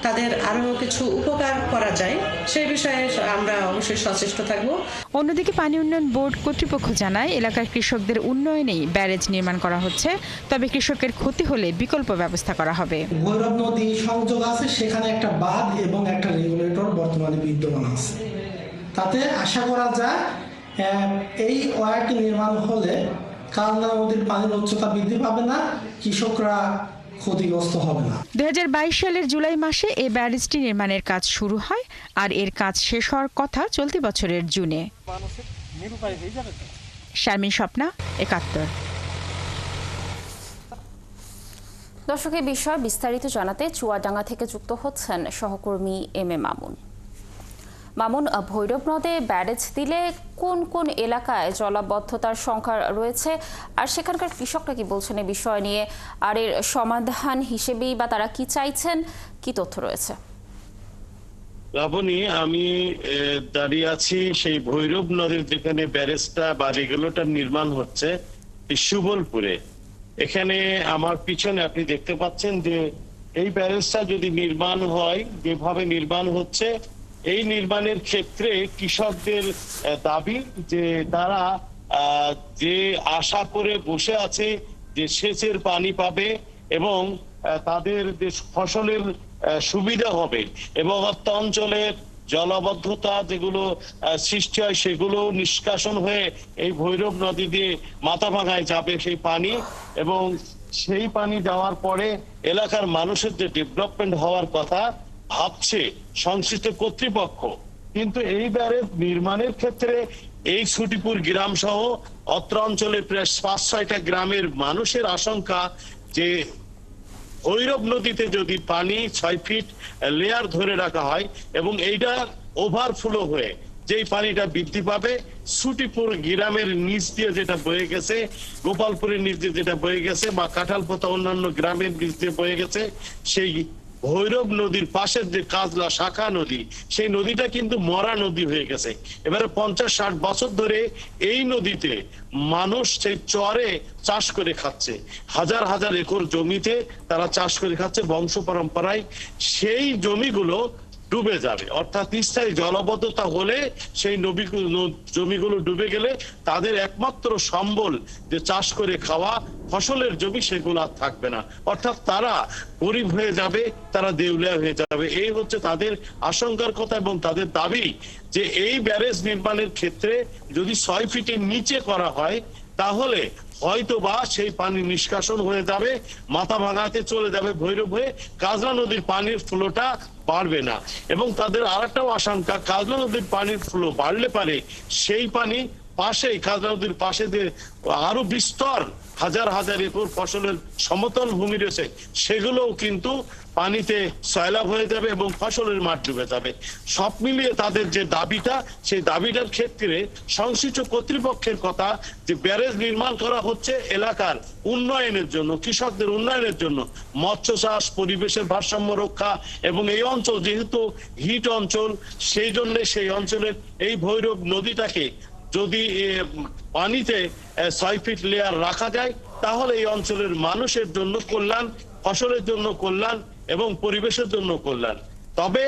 তাদের আরো কিছু উপকার করা যায় সেই বিষয়ে আমরা অবশ্যই সচেষ্ট থাকব। অন্যদিকে পানি উন্নয়ন বোর্ড কর্তৃপক্ষ জানায়, এলাকার কৃষকদের উন্নয়নেই ব্যারেজ নির্মাণ করা হচ্ছে, তবে কৃষকের ক্ষতি হলে বিকল্প ব্যবস্থা করা হবে। ভৈরব নদী সংযোগ আছে, সেখানে একটা বাঁধ এবং একটা রেগুলেটর বর্তমানে বিদ্যমান আছে। তাতে আশা করা যায় এই ওয়ারটি নির্মাণ হলে কালনা নদীর পানির উচ্চতা বৃদ্ধি পাবে না, কৃষকরা ক্ষতিগ্রস্ত হবে না। 2022 সালের জুলাই মাসে এই ব্যারেজটি নির্মাণের কাজ শুরু হয় আর এর কাজ শেষ হওয়ার কথা চলতি বছরের জুনে। শারমিন স্বপ্না, 71। দর্শক, এই বিষয়ে বিস্তারিত জানাতে চুয়াডাঙ্গা থেকে যুক্ত হচ্ছেন সহকর্মী এম এ মামুন। মামুন, ভৈরব নদে ব্যারেজ দিলে কোন কোন এলাকায় জলাবদ্ধতার সংখ্যা রয়েছে আর সেখানকার কৃষকরা কি বলছেন এই বিষয় নিয়ে, আর এর সমাধান হিসেবেই বা তারা কি চাইছেন, কি তথ্য রয়েছে? লাবণী, আমি দাঁড়িয়ে আছি সেই ভৈরব নদীর যেখানে ব্যারেজটা বা রেগুলেটর নির্মাণ হচ্ছে সুবলপুরে। এখানে আমার পিছনে আপনি দেখতে পাচ্ছেন যে এই ব্যারেজটা যদি নির্মাণ হয়, যেভাবে নির্মাণ হচ্ছে, এই নির্মাণের ক্ষেত্রে কৃষকদের দাবি যে তারা যে আশা করে বসে আছে যে সেচের পানি পাবে এবং তাদের যে ফসলের সুবিধা হবে এবং অঞ্চলের জলাবদ্ধতা যেগুলো সৃষ্টি হয় সেগুলো নিষ্কাশন হয়ে এই ভৈরব নদী দিয়ে মাথাভাঙায় যাবে সেই পানি, এবং সেই পানি যাওয়ার পরে এলাকার মানুষের যে ডেভেলপমেন্ট হওয়ার কথা ভাবছে সংশ্লিষ্ট কর্তৃপক্ষ। কিন্তু এই ব্যারেজ নির্মাণের ক্ষেত্রে এই ছুটিপুর গ্রাম সহ অত্র অঞ্চলের প্রায় 5-6টা গ্রামের মানুষের আশঙ্কা যে ভৈরব নদীতে যদি পানি 6 ফিট লেয়ার ধরে রাখা হয় এবং এইটা ওভারফ্লো হয়ে যেই পানিটা বৃদ্ধি পাবে, ছুটিপুর গ্রামের নিচ দিয়ে যেটা বয়ে গেছে, গোপালপুরের নিচ দিয়ে যেটা বয়ে গেছে বা কাঁঠালপোতা অন্যান্য গ্রামের নিচ দিয়ে বয়ে গেছে, সেই ভৈরব নদীর পাশের যে কাজলা শাখা নদী, সেই নদীটা কিন্তু মরা নদী হয়ে গেছে। এবারে 50-60 বছর ধরে এই নদীতে মানুষ সেই চরে চাষ করে খাচ্ছে, হাজার হাজার একর জমিতে তারা চাষ করে খাচ্ছে বংশ পরম্পরায়। সেই জমিগুলো ডুবে যাবে, অর্থাৎ স্থায়ী জলবদ্ধতা হলে সেই জমিগুলো ডুবে গেলে তাদের একমাত্র সম্বল যে চাষ করে খাওয়া ফসলের জমি সেগুলো আর থাকবে না, অর্থাৎ তারা গরিব হয়ে যাবে, তারা দেউলিয়া হয়ে যাবে। এই হচ্ছে তাদের আশঙ্কার কথা এবং তাদের দাবি যে এই ব্যারেজ নির্মাণের ক্ষেত্রে যদি 6 ফিটের নিচে করা হয় তাহলে হয়তো বা সেই পানি নিষ্কাশন হয়ে যাবে, মাথাভাঙাতে চলে যাবে ভৈরব হয়ে, কাজলা নদীর পানির ফ্লোটা বাড়বে না। এবং তাদের আরেকটাও আশঙ্কা, কাজলা নদীর পানির ফ্লো বাড়লে পারে সেই পানি পাশে, কাজলা নদীর পাশে যে আরো বিস্তর হাজার হাজার একর ফসলের সমতল ভূমি রয়েছে সেগুলোও কিন্তু পানিতে সয়লাব হয়ে যাবে এবং ফসলের মাঠ ডুবে যাবে। সব মিলিয়ে তাদের যে দাবিটা, সেই দাবিটার ক্ষেত্রে সংশ্লিষ্ট কর্তৃপক্ষের কথা যে ব্যারেজ নির্মাণ করা হচ্ছে এলাকার উন্নয়নের জন্য, কৃষকদের উন্নয়নের জন্য, মৎস্য চাষ, পরিবেশের ভারসাম্য রক্ষা, এবং এই অঞ্চল যেহেতু হিট অঞ্চল, সেই জন্য সেই অঞ্চলের এই ভৈরব নদীটাকে যদি পানিতে 6 ফিট লেয়ার রাখা যায় তাহলে এই অঞ্চলের মানুষের জন্য কল্যাণ, ফসলের জন্য কল্যাণ এবং পরিবেশের জন্য কল্যাণ। তবে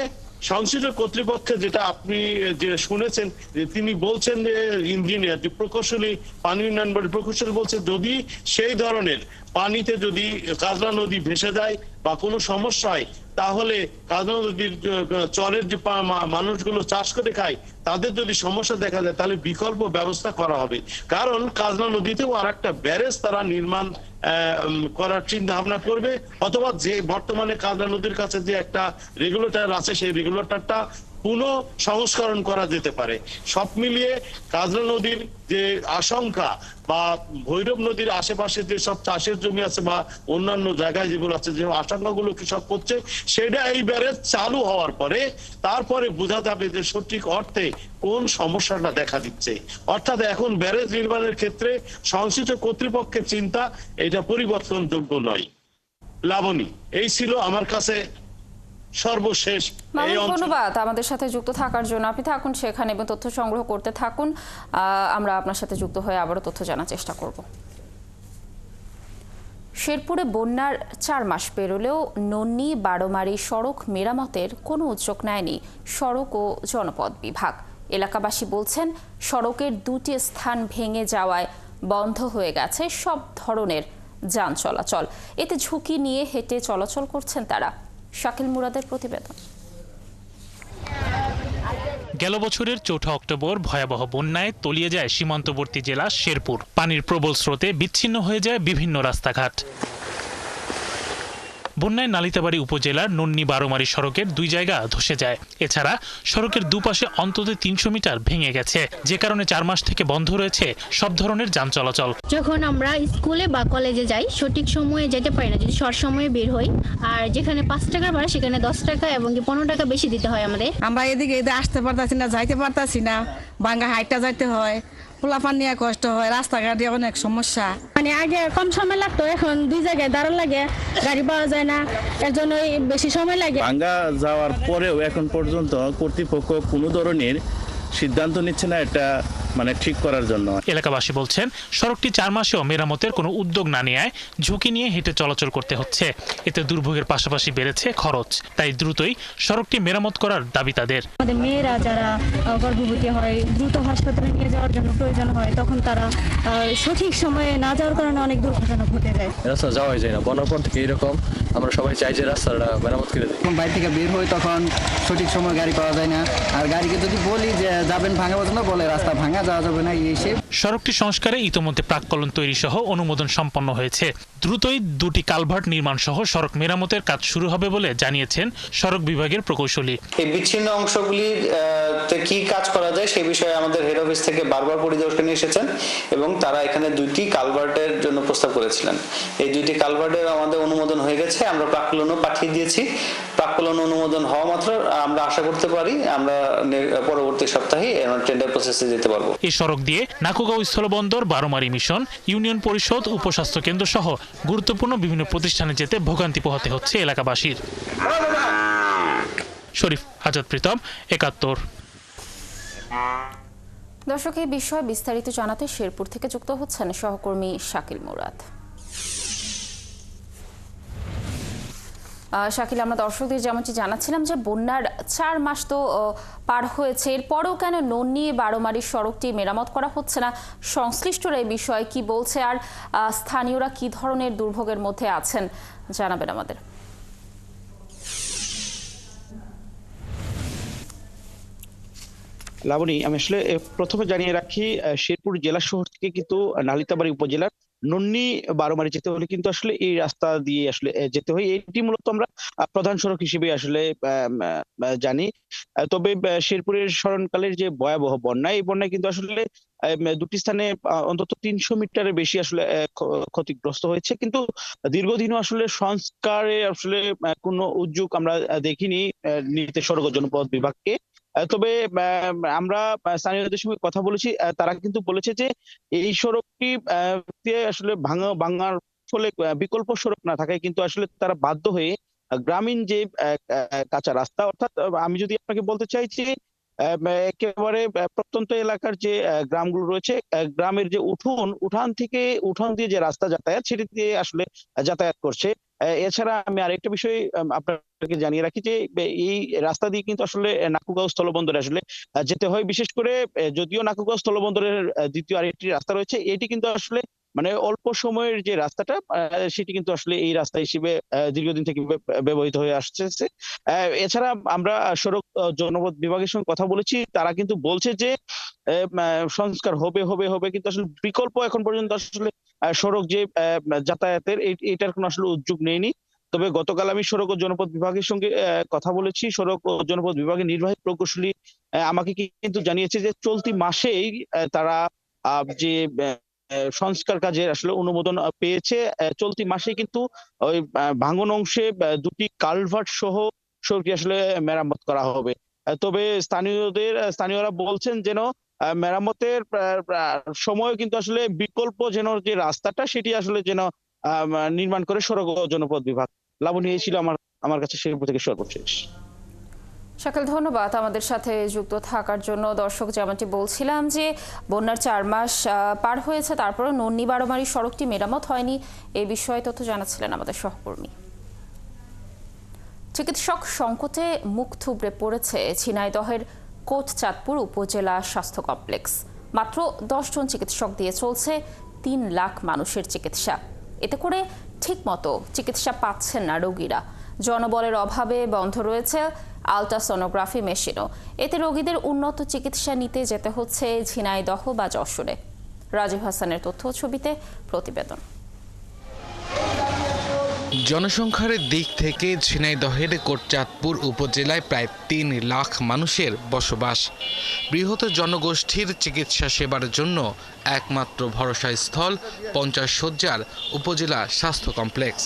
সংশ্লিষ্ট কর্তৃপক্ষে যেটা আপনি যে শুনেছেন যে তিনি বলছেন যে ইঞ্জিনিয়ার যে প্রকৌশলী, পানি উন্নয়ন বোর্ডের প্রকৌশলী বলছে যদি সেই ধরনের পানিতে যদি কাজলা নদী ভেসে যায় বা কোনো সমস্যা হয় তাহলে কাজলা নদীর চরের যে মানুষগুলো চাষ করে খায় তাদের যদি সমস্যা দেখা যায় তাহলে বিকল্প ব্যবস্থা করা হবে। কারণ কাজলা নদীতেও আর একটা ব্যারেজ তারা নির্মাণ করার চিন্তা ভাবনা করবে, অথবা যে বর্তমানে কাজলা নদীর কাছে যে একটা রেগুলেটর আছে সেই রেগুলেটরটা পুনঃ সংস্করণ করা যেতে পারে। সব মিলিয়ে কাজলা নদীর যে আশঙ্কা বা ভৈরব নদীর আশেপাশে যে সব চাষের জমি আছে বা অন্যান্য জায়গায় যেগুলো আছে, যে আশঙ্কাগুলো কৃষক করছে, সেটা এই ব্যারেজ চালু হওয়ার পরে তারপরে বোঝা যাবে যে সঠিক অর্থে কোন সমস্যাটা দেখা দিচ্ছে। অর্থাৎ এখন ব্যারেজ নির্মাণের ক্ষেত্রে সংশ্লিষ্ট কর্তৃপক্ষের চিন্তা এটা পরিবর্তনযোগ্য নয়। লাবণী, এই ছিল আমার কাছে সর্বশেষ। ধন্যবাদ আমাদের সাথে যুক্ত থাকার জন্য। আপনি থাকুন সেখানে এবং তথ্য সংগ্রহ করতে থাকুন, আমরা আপনার সাথে যুক্ত হয়ে আবারও তথ্য জানার চেষ্টা করব। শেরপুরে বন্যার 4 মাস পেরোলেও নন্নি বারোমারি সড়ক মেরামতের কোনো উদ্যোগ নেয়নি সড়ক ও জনপথ বিভাগ। এলাকাবাসী বলছেন সড়কের 2টি স্থান ভেঙে যাওয়ায় বন্ধ হয়ে গেছে সব ধরনের যান চলাচল। এতে ঝুঁকি নিয়ে হেঁটে চলাচল করছেন তারা। শাকিল মুরাদের প্রতিবেদন। গেল বছরের 4 অক্টোবর ভয়াবহ বন্যায় তলিয়ে যায় সীমান্তবর্তী জেলা শেরপুর। পানির প্রবল স্রোতে বিচ্ছিন্ন হয়ে যায় বিভিন্ন রাস্তাঘাট। বন্যায় নালিতাবাড়ী উপজেলার নন্নি বারোমারি সড়কের 2 জায়গা ধসে যায়। এছাড়া সড়কের দুপাশে অন্তত 300 মিটার ভেঙে গেছে, যে কারণে 4 মাস থেকে বন্ধ রয়েছে সব ধরনের যান চলাচল। যখন আমরা স্কুলে বা কলেজে যাই সঠিক সময়ে যেতে পারি না, যদি শর্ট সময়ে বের হই, আর যেখানে 5 টাকার ভাড়া সেখানে 10 টাকা এবং 15 টাকা বেশি দিতে হয় আমাদের। আমরা এদিকে আসতে পারতাছি না, যাইতে পারতাছি না, ভাঙ্গা হাইটটা যাইতে হয়, পোলাপান নিয়ে কষ্ট হয়, রাস্তাঘাটে অনেক সমস্যা। মানে আগে কম সময় লাগতো, এখন 2 জায়গায় দাঁড়ান লাগে, গাড়ি পাওয়া যায় না, এর জন্য বেশি সময় লাগে। ভাঙ্গা যাওয়ার পরেও এখন পর্যন্ত কর্তৃপক্ষ কোনো ধরনের সিদ্ধান্ত নিচ্ছে না এটা ঠিক করার জন্য। এলাকাবাসী বলছেন সড়কটি 4 মাসেও মেরামতের কোনো উদ্যোগ না নেওয়ায় ঝুঁকি নিয়ে হেঁটে চলাচল করতে হচ্ছে। এতে দুর্ভোগের পাশাপাশি বেড়েছে খরচ। তাই দ্রুতই সড়কটি মেরামত করার দাবি তাদের। আমাদের মেয়েরা যারা গর্ভবতী হয়, দ্রুত হাসপাতালে নিয়ে যাওয়ার জন্য প্রয়োজন হয়, তখন তারা সঠিক সময়ে না যাওয়ার কারণে অনেক দুর্ঘটনা ঘটে যায়। রাস্তা যাওয়াই যায় না, বন্যার পর থেকে এরকম। আমরা সবাই চাই যে রাস্তাটা মেরামত করে দেয়। যখন বাইরে থেকে বের হই তখন সঠিক সময় গাড়ি পাওয়া যায় না, আর গাড়িকে যদি বলি যে যাবেন ভাঙা পর্যন্ত, বলে রাস্তা ভাঙা, যাওয়া যাবে না। সড়কটি সংস্কারে ইতোমধ্যে প্রাক্কলন তৈরি সহ অনুমোদন সম্পন্ন হয়েছে। দ্রুতই 2টি কালভার্ট নির্মাণ সহ সড়ক মেরামতের কাজ শুরু হবে বলে জানিয়েছেন সড়ক বিভাগের প্রকৌশলী। এই বিচ্ছিন্ন অংশগুলির কি কাজ করা যায় সেই বিষয়ে আমাদের হেড অফিস থেকে বারবার পরিদর্শনে এসেছেন এবং তারা এখানে 2টি কালভার্টের জন্য প্রস্তাব করেছিলেন। এই 2টি কালভার্টের আমাদের অনুমোদন হয়ে গেছে, আমরা প্রাক্কলনও পাঠিয়ে দিয়েছি। প্রাক্কলন অনুমোদন হওয়া মাত্র আমরা আশা করতে পারি আমরা পরবর্তী সপ্তাহে টেন্ডার প্রসেসে যেতে পারবো। এই সড়ক দিয়ে নাকুগাঁও স্থলবন্দর, বারোমারি মিশন, ইউনিয়ন পরিষদ, উপস্বাস্থ্য কেন্দ্র সহ গুরুত্বপূর্ণ বিভিন্ন প্রতিষ্ঠানে যেতে ভোগান্তি পোহাতে হচ্ছে এলাকাবাসীর। শরীফ আজাদ প্রীতম, ৭১। দর্শক, এই বিষয়ে বিস্তারিত জানাতে শেরপুর থেকে যুক্ত হচ্ছেন সহকর্মী শাকিল মুরাদ। শাকিল, আমরা দর্শকদের যেমনটি জানাচ্ছিলাম যে বন্যার 4 মাস তো পার হয়েছে, এরপরেও কেন নন্নি বারোমারি সড়কটি মেরামত করা হচ্ছে না? সংশ্লিষ্টরা এই বিষয়ে কি বলছে, আর স্থানীয়রা কি ধরনের দুর্ভোগের মধ্যে আছেন জানাবেন আমাদের। লাবণী, আমি আসলে প্রথমে জানিয়ে রাখি, শেরপুর জেলা শহর থেকে কিন্তু নালিতাবাড়ী উপজেলার নন্নি বারোমারি যেতে হলে কিন্তু আসলে এই রাস্তা দিয়ে আসলে যেতে হয়। এটি মূলত আমরা প্রধান সড়ক হিসেবে আসলে জানি। তবে শেরপুরের স্মরণকালের যে ভয়াবহ বন্যা, এই বন্যায় কিন্তু আসলে 2টি স্থানে অন্তত 300 মিটারের বেশি আসলে ক্ষতিগ্রস্ত হয়েছে। কিন্তু দীর্ঘদিনও আসলে সংস্কারে আসলে কোনো উদ্যোগ আমরা দেখিনি নিতে সড়ক জনপথ বিভাগকে। তবে আমরা স্থানীয়দের সঙ্গে কথা বলেছি, তারা কিন্তু বলেছে যে এই সড়কটি আসলে ভাঙার ফলে বিকল্প সড়ক না থাকায় কিন্তু আসলে তারা বাধ্য হয়ে গ্রামীণ যে কাঁচা রাস্তা, অর্থাৎ আমি যদি আপনাকে বলতে চাই যে একেবারে প্রত্যন্ত এলাকার যে গ্রামগুলো রয়েছে, গ্রামের যে উঠান দিয়ে যে রাস্তা যাতায়াত, সেটি দিয়ে আসলে যাতায়াত করছে। এছাড়া আমি আরেকটা বিষয় আপনাকে জানিয়ে রাখি যে এই রাস্তা দিয়ে কিন্তু আসলে নাকুগাঁও স্থলবন্দরে আসলে যেতে হয়। বিশেষ করে যদিও নাকুগাঁও স্থলবন্দরের দ্বিতীয় আরেকটি রাস্তা রয়েছে, এটি কিন্তু আসলে অল্প সময়ের যে রাস্তাটা, সেটি কিন্তু আসলে এই রাস্তা হিসেবে দীর্ঘদিন থেকে ব্যবহৃত হয়ে আসছে। এছাড়া আমরা সড়ক জনপথ বিভাগের সঙ্গে কথা বলেছি, তারা কিন্তু বলছে যে সংস্কার হবে, কিন্তু আসলে বিকল্প এখন পর্যন্ত আসলে সড়ক যে যাতায়াতের এটার কোনো আসলে উদ্যোগ নেয়নি। তবে গতকাল আমি সড়ক ও জনপথ বিভাগের সঙ্গে কথা বলেছি। সড়ক ও জনপথ বিভাগের নির্বাহী প্রকৌশলী আমাকে কিন্তু জানিয়েছে যে চলতি মাসেই তারা যে সংস্কার কাজে আসলে অনুমোদন পেয়েছে। চলতি মাসে কিন্তু ওই ভাঙন অংশে 2টি কালভার্ট সহ সড়কটি আসলে মেরামত করা হবে। তবে স্থানীয়রা বলছেন যেন মেরামতের সময় কিন্তু আসলে বিকল্প যেন যে রাস্তাটা, সেটি আসলে যেন নির্মাণ করে সড়ক ও জনপথ বিভাগ। লাবণী, এই ছিল আমার কাছে শেরপুর থেকে সর্বশেষ। শাকিল, ধন্যবাদ আমাদের সাথে যুক্ত থাকার জন্য। দর্শক, যেমনটি বলছিলাম যে বন্যার 4 মাস পার হয়েছে, তারপরও নন্নি বারোমারি সড়কটি মেরামত হয়নি, এই বিষয়ে তথ্য জানাচ্ছিলেন আমাদের সহকর্মী। চিকিৎসক সংকটে মুখ থুবড়ে পড়েছে ঝিনাইদহের কোটচাঁদপুর উপজেলা স্বাস্থ্য কমপ্লেক্স। মাত্র 10 জন চিকিৎসক দিয়ে চলছে 3 লাখ মানুষের চিকিৎসা। এতে করে ঠিকমতো চিকিৎসা পাচ্ছেন না রোগীরা। জনবলের অভাবে বন্ধ রয়েছে আলট্রাসোনোগ্রাফি মেশিনও। এতে রোগীদের উন্নত চিকিৎসা নিতে যেতে হচ্ছে ঝিনাইদহ বা যশোরে। রাজীব হাসানের তথ্য ছবিতে প্রতিবেদন। জনসংখ্যার দিক থেকে ঝিনাইদহের কোটচাঁদপুর উপজেলায় প্রায় ৩ লাখ মানুষের বসবাস। বৃহৎ জনগোষ্ঠীর চিকিৎসা সেবার জন্য একমাত্র ভরসাস্থল 50 শয্যার উপজেলা স্বাস্থ্য কমপ্লেক্স।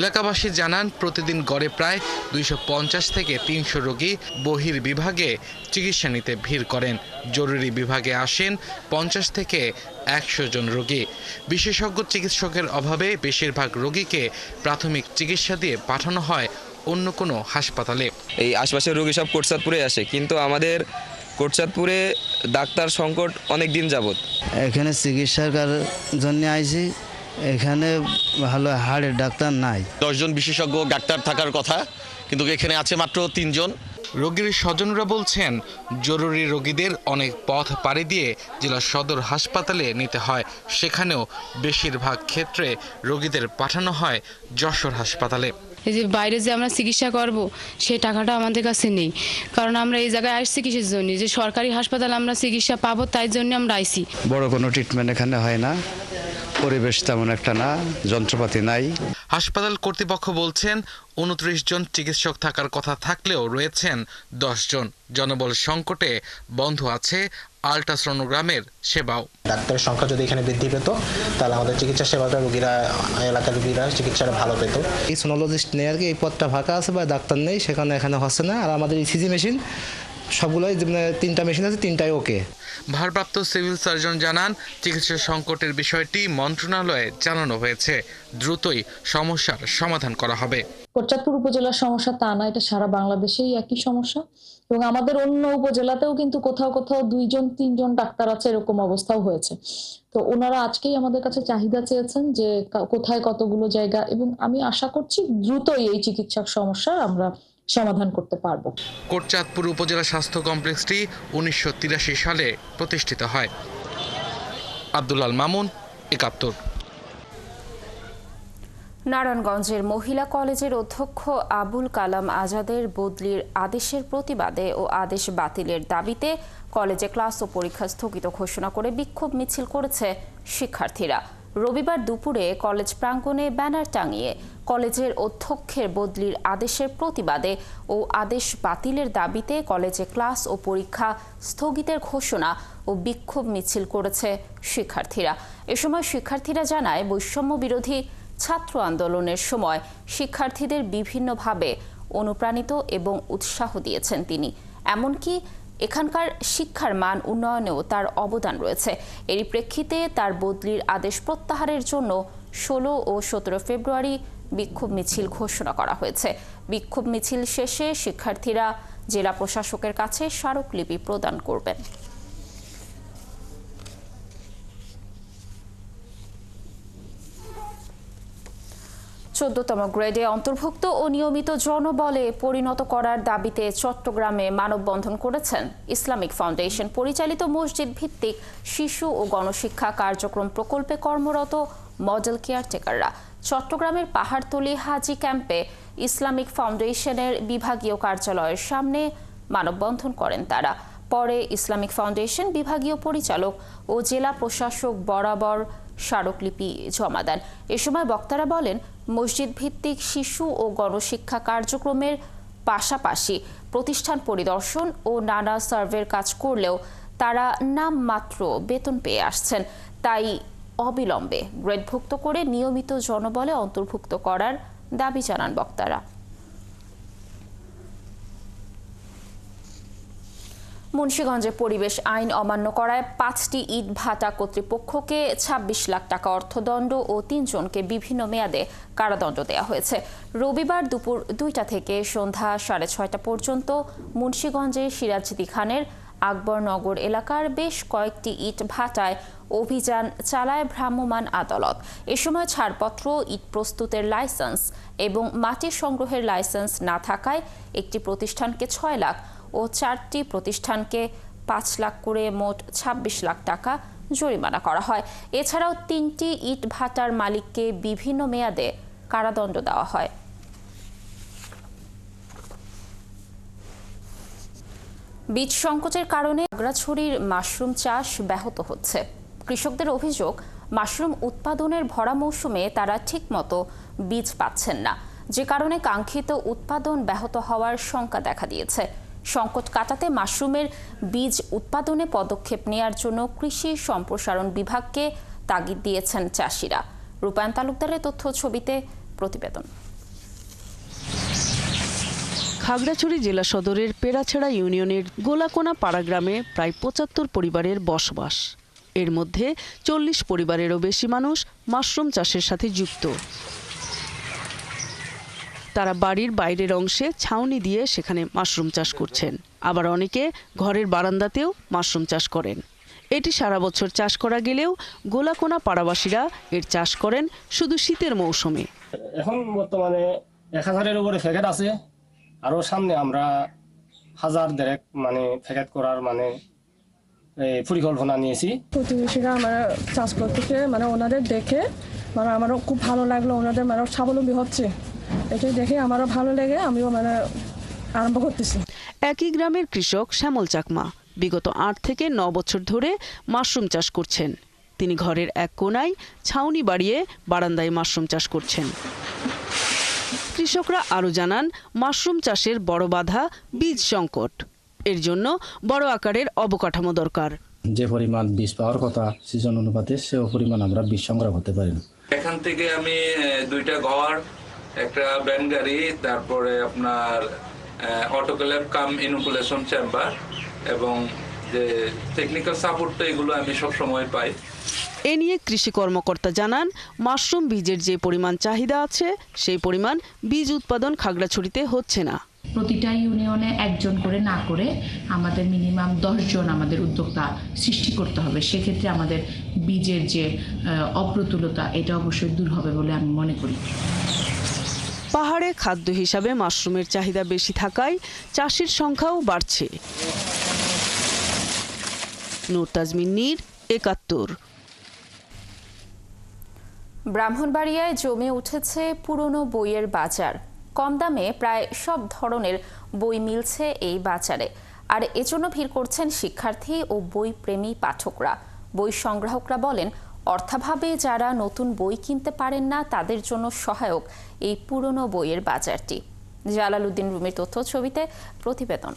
এলাকাবাসী জানান প্রতিদিন গড়ে প্রায় 250 থেকে 300 রোগী বহির্বিভাগে চিকিৎসা নিতে ভিড় করেন। জরুরি বিভাগে আসেন 50 থেকে 100 জন রোগী। বিশেষজ্ঞ চিকিৎসকের অভাবে বেশিরভাগ রোগীকে প্রাথমিক চিকিৎসা দিয়ে পাঠানো হয় অন্য কোনো হাসপাতালে। এই আশপাশের রোগী সব কোটচাঁদপুরে আসে, কিন্তু আমাদের কোটচাঁদপুরে ডাক্তার সংকট অনেক দিন যাবত। এখানে চিকিৎসার জন্য আইছি, এখানে ভালো হাড়ের ডাক্তার নাই। 10 জন বিশেষজ্ঞ ডাক্তার থাকার কথা, কিন্তু এখানে আছে মাত্র 3 জন। রোগীর স্বজনরা বলছেন জরুরি রোগীদের অনেক পথ পাড়ি দিয়ে জেলা সদর হাসপাতালে নিতে হয়। সেখানেও বেশিরভাগ ক্ষেত্রে রোগীদের পাঠানো হয় যশোর হাসপাতালে। এই যে বাইরে যে আমরা চিকিৎসা করব সেই টাকাটা আমাদের কাছে নেই, কারণ আমরা এই জায়গায় আসছি কিসের জন্য, যে সরকারি হাসপাতালে আমরা চিকিৎসা পাবো তাই জন্য আমরা আইছি। বড় কোনো ট্রিটমেন্ট এখানে হয় না, পরিবেশ তেমন একটা না, যন্ত্রপাতি নাই। হাসপাতাল কর্তৃপক্ষ বলছেন 29 জন চিকিৎসক থাকার কথা থাকলেও রয়েছেন 10 জন। জনবল সংকটে বন্ধ আছে আল্ট্রাসনোগ্রামের সেবাও। ডাক্তারের সংখ্যা যদি এখানে বৃদ্ধি পেত তাহলে আমাদের চিকিৎসা সেবাটা রোগীরা, এলাকার রোগীরা চিকিৎসাটা ভালো পেত। এই সোনোলজিস্ট নেই আর কি, এই পদটা ফাঁকা আছে বা ডাক্তার নেই, সেখানে এখানে হচ্ছে না। আর আমাদের ইসিজি মেশিন সবগুলোই 3টা মেশিন আছে, 3টাই ওকে। ভারপ্রাপ্ত সিভিল সার্জন জানান চিকিৎসা সংকটের বিষয়টি মন্ত্রণালয়ে জানানো হয়েছে, দ্রুতই সমস্যার সমাধান করা হবে। কোটচাঁদপুর উপজেলার সমস্যা তা না, এটা সারা বাংলাদেশেই একই সমস্যা, এবং আমাদের অন্য উপজেলাতেও কিন্তু কোথাও কোথাও 2 জন 3 জন ডাক্তার আছে, এরকম অবস্থাও হয়েছে। তো ওনারা আজকেই আমাদের কাছে চাহিদা চেয়েছেন যে কোথায় কতগুলো জায়গা, এবং আমি আশা করছি দ্রুতই এই চিকিৎসক সমস্যা আমরা সমাধান করতে পারবো। কোটচাঁদপুর উপজেলা স্বাস্থ্য কমপ্লেক্সটি 1983 সালে প্রতিষ্ঠিত হয়। আব্দুল আল মামুন, 71। নারায়ণগঞ্জের মহিলা কলেজের অধ্যক্ষ আবুল কালাম আজাদের বদলির আদেশের প্রতিবাদে ও আদেশ বাতিলের দাবিতে কলেজে ক্লাস ও পরীক্ষা স্থগিত ঘোষণা করে বিক্ষোভ মিছিল করেছে শিক্ষার্থীরা। রবিবার দুপুরে কলেজ প্রাঙ্গণে ব্যানার টাঙিয়ে কলেজের অধ্যক্ষের বদলির আদেশের প্রতিবাদে ও আদেশ বাতিলের দাবিতে কলেজে ক্লাস ও পরীক্ষা স্থগিতের ঘোষণা ও বিক্ষোভ মিছিল করেছে শিক্ষার্থীরা। এ সময় শিক্ষার্থীরা জানায় বৈষম্য বিরোধী ছাত্র আন্দোলনের সময় শিক্ষার্থীদের বিভিন্নভাবে অনুপ্রাণিত এবং উৎসাহ দিয়েছেন তিনি। এমনকি এখানকার শিক্ষার মান উন্নয়নেও তার অবদান রয়েছে। এরই প্রেক্ষিতে তার বদলির আদেশ প্রত্যাহারের জন্য 16 ও 17 ফেব্রুয়ারি বিক্ষোভ মিছিল ঘোষণা করা হয়েছে। বিক্ষোভ মিছিল শেষে শিক্ষার্থীরা জেলা প্রশাসকের কাছে স্মারকলিপি প্রদান করবেন। 14তম গ্রেডে অন্তর্ভুক্ত ও নিয়মিত জনবলে পরিণত করার দাবিতে চট্টগ্রামে মানববন্ধন করেছেন ইসলামিক ফাউন্ডেশন পরিচালিত মসজিদ ভিত্তিক শিশু ও গণশিক্ষা কার্যক্রম প্রকল্পে কর্মরত মডেল কেয়ারটেকাররা। চট্টগ্রামের পাহাড়তলী হাজি ক্যাম্পে ইসলামিক ফাউন্ডেশনের বিভাগীয় কার্যালয়ের সামনে মানববন্ধন করেন তারা। পরে ইসলামিক ফাউন্ডেশন বিভাগীয় পরিচালক ও জেলা প্রশাসক বরাবর স্মারকলিপি জমা দেন। এ সময় বক্তারা বলেন, মসজিদ ভিত্তিক শিশু ও গণশিক্ষা কার্যক্রমের পাশাপাশি প্রতিষ্ঠান পরিদর্শন ও নানা সার্ভের কাজ করলেও তারা নামমাত্র বেতন পেয়ে আসছেন। তাই অবিলম্বে গ্রেডভুক্ত করে নিয়মিত জনবলে অন্তর্ভুক্ত করার দাবি জানান বক্তারা। মুন্সিগঞ্জে পরিবেশ আইন অমান্য করায় 5টি ইট ভাটা কর্তৃপক্ষকে 26 লাখ টাকা অর্থদণ্ড ও 3 জনকে বিভিন্ন মেয়াদে কারাদণ্ড দেওয়া হয়েছে। রবিবার দুপুর 2টা থেকে সন্ধ্যা 6:30 পর্যন্ত মুন্সিগঞ্জের সিরাজদি খানের আকবরনগর এলাকার বেশ কয়েকটি ইট ভাটায় অভিযান চালায় ভ্রাম্যমাণ আদালত। এ সময় ছাড়পত্র, ইট প্রস্তুতের লাইসেন্স এবং মাটি সংগ্রহের লাইসেন্স না থাকায় একটি প্রতিষ্ঠানকে 6 লাখ ও 4টি প্রতিষ্ঠানকে 5 লাখ করে মোট 26 লাখ টাকা জরিমানা করা হয়। এছাড়াও 3টি ইট ভাটার মালিককে বিভিন্ন মেয়াদে কারাদণ্ড দেওয়া হয়। বীজ সংকটের কারণে খাগড়াছড়ির মাশরুম চাষ ব্যাহত হচ্ছে। কৃষকদের অভিযোগ, মাশরুম উৎপাদনের ভরা মৌসুমে তারা ঠিকমতো বীজ পাচ্ছেন না, যে কারণে কাঙ্ক্ষিত উৎপাদন ব্যাহত হওয়ার শঙ্কা দেখা দিয়েছে। সংকট কাটাতে মাশরুমের বীজ উৎপাদনে পদক্ষেপ নেওয়ার জন্য কৃষি সম্প্রসারণ বিভাগকে তাগিদ দিয়েছেন চাষিরা। রূপায়ণ তালুকদারের তথ্য ছবিতে প্রতিবেদন। খাগড়াছড়ি জেলা সদরের পেড়াছড়া ইউনিয়নের গোলাকোনা পাড়া গ্রামে প্রায় ৭৫ পরিবারের বসবাস। এর মধ্যে ৪০ পরিবারেরও বেশি মানুষ মাশরুম চাষের সাথে যুক্ত। তারা বাড়ির বাইরের অংশে ছাউনি দিয়ে সেখানে মাশরুম চাষ করছেন, আবার অনেকে ঘরের বারান্দাতেও মাশরুম চাষ করেন। এটি সারা বছর চাষ করা গেলেও গোলাকোনা পাড়াবাসীরা এর চাষ করেন শুধু শীতের মৌসুমে। এখন বর্তমানে ১,০০০-এর উপরে প্যাকেট আছে, আরো সামনে আমরা ১,০০০ প্যাকেট করার পরিকল্পনা নিয়েছি। প্রতিবেশীরা আমার চাষ করতেছে, ওনাদের দেখে আমারও খুব ভালো লাগলো, ওনাদের স্বাবলম্বী হচ্ছে, এটাই দেখে আমারও ভালো লেগে আমিও আরম্ভ করতেছি। একই গ্রামের কৃষক শ্যামল চাকমা বিগত ৮ থেকে ৯ বছর ধরে মাশরুম চাষ করছেন। তিনি ঘরের এক কোনায় ছাউনি বাড়িয়ে বারান্দায় মাশরুম চাষ করছেন। কৃষকরা আরও জানান, মাশরুম চাষের বড় বাধা বীজ সংকট। এর জন্য বড় আকারের অবকাঠামো দরকার। যে পরিমাণ বীজ পাওয়ার কথা সিজন অনুপাতে সে পরিমাণ আমরা বীজ সংগ্রহ করতে পারি না। এখান থেকে আমি 2টা ঘর, একটা ভ্যান গাড়ি, তারপরে আপনার অটোক্লেভ কাম ইনোকুলেশন চেম্বার এবং যে টেকনিক্যাল সাপোর্টটা, এগুলো আমি সব সময় পাই। এ নিয়ে কৃষি কর্মকর্তা জানান, মাশরুম বীজের যে পরিমাণ চাহিদা আছে সেই পরিমাণ বীজ উৎপাদন খাগড়াছড়িতে হচ্ছে না। প্রতিটা ইউনিয়নে একজন করে না করে আমাদের মিনিমাম 10 জন আমাদের উদ্যোক্তা সৃষ্টি করতে হবে। সেক্ষেত্রে আমাদের বীজের যে অপ্রতুলতা এটা অবশ্যই দূর হবে বলে আমি মনে করি। পাহাড়ে খাদ্য হিসাবে মাশরুমের চাহিদা বেশি থাকায় চাষির সংখ্যাও বাড়ছে। নূর তাজমিন নীর, ৭১। ব্রাহ্মণবাড়িয়ায় জমে উঠেছে পুরনো বইয়ের বাজার। কম দামে প্রায় সব ধরনের বই মিলছে এই বাজারে, আর এজন্য ভিড় করছেন শিক্ষার্থী ও বই প্রেমী পাঠকরা। বই সংগ্রাহকরা বলেন, অর্থাভাবে যারা নতুন বই কিনতে পারেন না তাদের জন্য সহায়ক এই পুরনো বইয়ের বাজারটি। জালালউদ্দিন রুমির তথ্য ছবিতে প্রতিবেদন।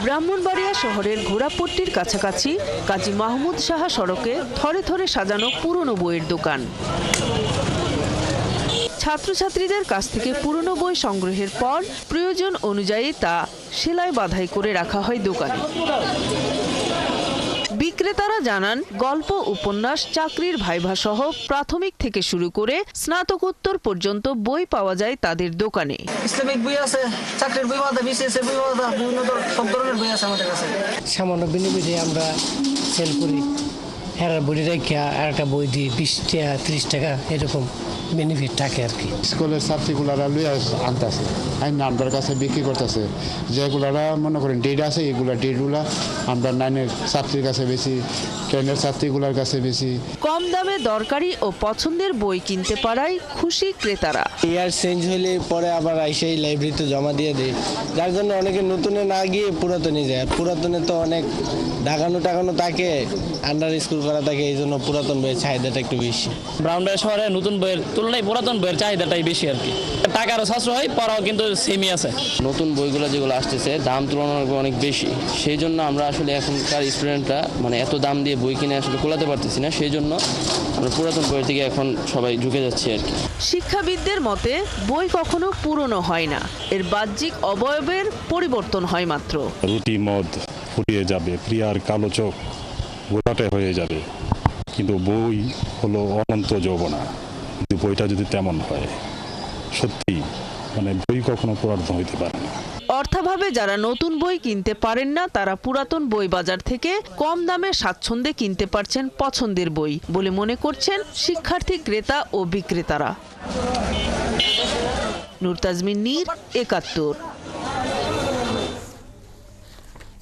ব্রাহ্মণবাড়িয়া শহরের ঘোড়াপট্টির কাছাকাছি কাজী মাহমুদ সাহা সড়কে থরে থরে সাজানো পুরনো বইয়ের দোকান। ছাত্রছাত্রীদের কাছ থেকে পুরনো বই সংগ্রহের পর প্রয়োজন অনুযায়ী তা সেলাই বাঁধাই করে রাখা হয় দোকানে। বিক্রেতারা জানান, গল্প, উপন্যাস, চাকরির ভাইভা সহ প্রাথমিক থেকে শুরু করে স্নাতকোত্তর পর্যন্ত বই পাওয়া যায় তাদের দোকানে। ইসলামিক বই আছে, চাকরির বই পাওয়া, বিসিএস এর বই পাওয়া, বিভিন্ন সব ধরনের বই আছে আমাদের কাছে। সামান্য বিনিময়ে আমরা সেল করি, একটা বই রেখে আর একটা বই দিই 20 টাকা 30 টাকা এরকম বেনিফিট থাকে আর কি। স্কুলের ছাত্রীগুলারা লুই আনতেছে, আমাদের কাছে বিক্রি করতেছে। যেগুলারা মনে করেন ডেট আছে, এগুলা আমরা 9-এর ছাত্রীর কাছে বেশি, 10-এর ছাত্রীগুলার কাছে বেশি। কম দামে দরকারি ও পছন্দের বই কিনতে পারায় খুশি ক্রেতারা। ইয়ার চেঞ্জ হলে পরে আবার সেই লাইব্রেরিতে জমা দিয়ে দেয়, যার জন্য অনেকে নতুনে না গিয়ে পুরাতনে যায়। পুরাতনে তো অনেক টাকানো থাকে, আন্ডার স্কুল করা থাকে, এই জন্য পুরাতন বইয়ের চাহিদাটা একটু বেশি। ব্রাহ্মণবাড়িয়া শহরে নতুন বইয়ের তুলনায় পুরাতন বইয়ের চাহিদাটাই বেশি আর কি। টাকারও সাশ্রয়, পড়াও কিন্তু সেমই আছে। নতুন বইগুলো যেগুলো আসতেছে দাম তুলনামূলক অনেক বেশি, সেই জন্য আমরা আসলে এখনকার স্টুডেন্টরা এত দাম দিয়ে বই কিনে আসলে কোলাতে পারতেছি না, সেই জন্য আমরা পুরাতন বইয়ের দিকে এখন সবাই ঝুঁকে যাচ্ছি আর কি। শিক্ষাবিদদের মতে, বই কখনো পুরনো হয় না, এর বাহ্যিক অবয়বের পরিবর্তন হয় মাত্র। রুটি মদ ফুরিয়ে যাবে, প্রিয়ার কালো চোখ গোলাটে হয়ে যাবে, কিন্তু বই হলো অনন্ত যৌবনা। কিন্তু বইটা যদি তেমন হয়, সত্যি বই কখনো পুরাতন হইতে পারে না। অর্থাভাবে যারা নতুন বই কিনতে পারেন না তারা পুরাতন বই বাজার থেকে কম দামে স্বাচ্ছন্দ্যে কিনতে পারছেন পছন্দের বই বলে মনে করছেন শিক্ষার্থী, ক্রেতা ও বিক্রেতারা। নূর তাজমিন নীর, ৭১।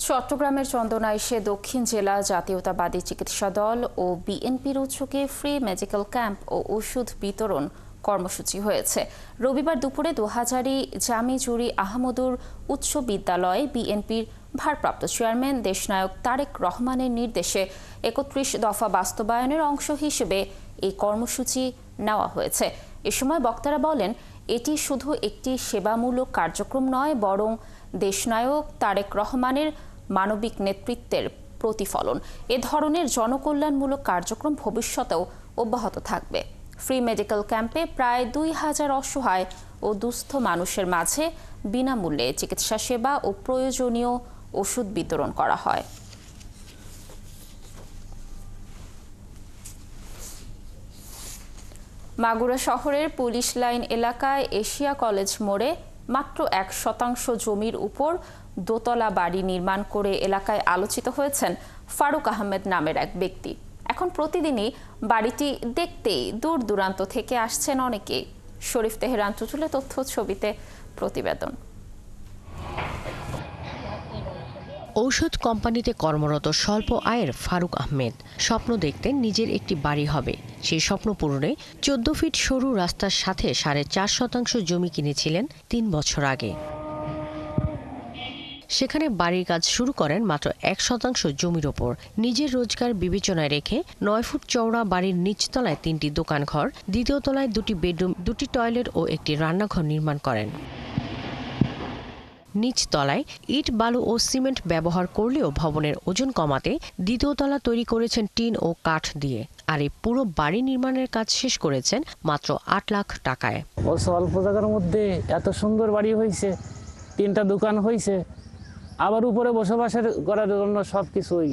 চট্টগ্রামের চন্দনাইশে দক্ষিণ জেলা জাতীয়তাবাদী চিকিৎসা দল ও বিএনপির উদ্যোগে ফ্রি মেডিকেল ক্যাম্প ও ওষুধ বিতরণ কর্মসূচি হয়েছে। রবিবার দুপুরে দোহাজারী জামি জুরি আহমদুর উচ্চ বিদ্যালয়ে বিএনপির ভারপ্রাপ্ত চেয়ারম্যান দেশনায়ক তারেক রহমানের নির্দেশে ৩১ দফা বাস্তবায়নের অংশ হিসেবে এই কর্মসূচি নেওয়া হয়েছে। এ সময় বক্তারা বলেন, এটি শুধু একটি সেবামূলক কার্যক্রম নয়, বরং দেশনায়ক তারেক রহমানের মানবিক নেতৃত্বের প্রতিফলন। এ ধরনের জনকল্যাণমূলক কার্যক্রম ভবিষ্যতেও অব্যাহত থাকবে। ফ্রি মেডিকেল ক্যাম্পে প্রায় ২,০০০ অসহায় ও দুস্থ মানুষের মাঝে বিনামূল্যে চিকিৎসা সেবা ও প্রয়োজনীয় ওষুধ বিতরণ করা হয়। মাগুরা শহরের পুলিশ লাইন এলাকায় এশিয়া কলেজ মোড়ে মাত্র ১% জমির উপর দোতলা বাড়ি নির্মাণ করে এলাকায় আলোচিত হয়েছেন ফারুক আহমেদ নামের এক ব্যক্তি। এখন প্রতিদিনই বাড়িটি দেখতেই দূর দূরান্ত থেকে আসছেন অনেকেই। শরীফ তেহরান চুচুলে তথ্য, ছবিতে প্রতিবেদন। ঔষধ কোম্পানিতে কর্মরত স্বল্প আয়ের ফারুক আহমেদ স্বপ্ন দেখতেন নিজের একটি বাড়ি হবে। সেই স্বপ্ন পূরণে 14 ফিট সরু রাস্তার সাথে 4.5% জমি কিনেছিলেন 3 বছর আগে। সেখানে বাড়ির কাজ শুরু করেন মাত্র 1% জমির ওপর। নিজের রোজগার বিবেচনায় রেখে 9 ফুট চওড়া বাড়ির নিচতলায় 3টি দোকানঘর, দ্বিতীয় তলায় 2টি বেডরুম, 2টি টয়লেট ও একটি রান্নাঘর নির্মাণ করেন। নিচতলায় ইট, বালু ও সিমেন্ট ব্যবহার করলেও ভবনের ওজন কমাতে দ্বিতীয় তলা তৈরি করেছেন টিন ও কাঠ দিয়ে। আর এই পুরো বাড়ি নির্মাণের কাজ শেষ করেছেন মাত্র 8 লাখ টাকায়। অল্প জায়গার মধ্যে এত সুন্দর বাড়ি হয়েছে, 3টা দোকান হয়েছে, আবার উপরে বসবাসের করার জন্য সবকিছুই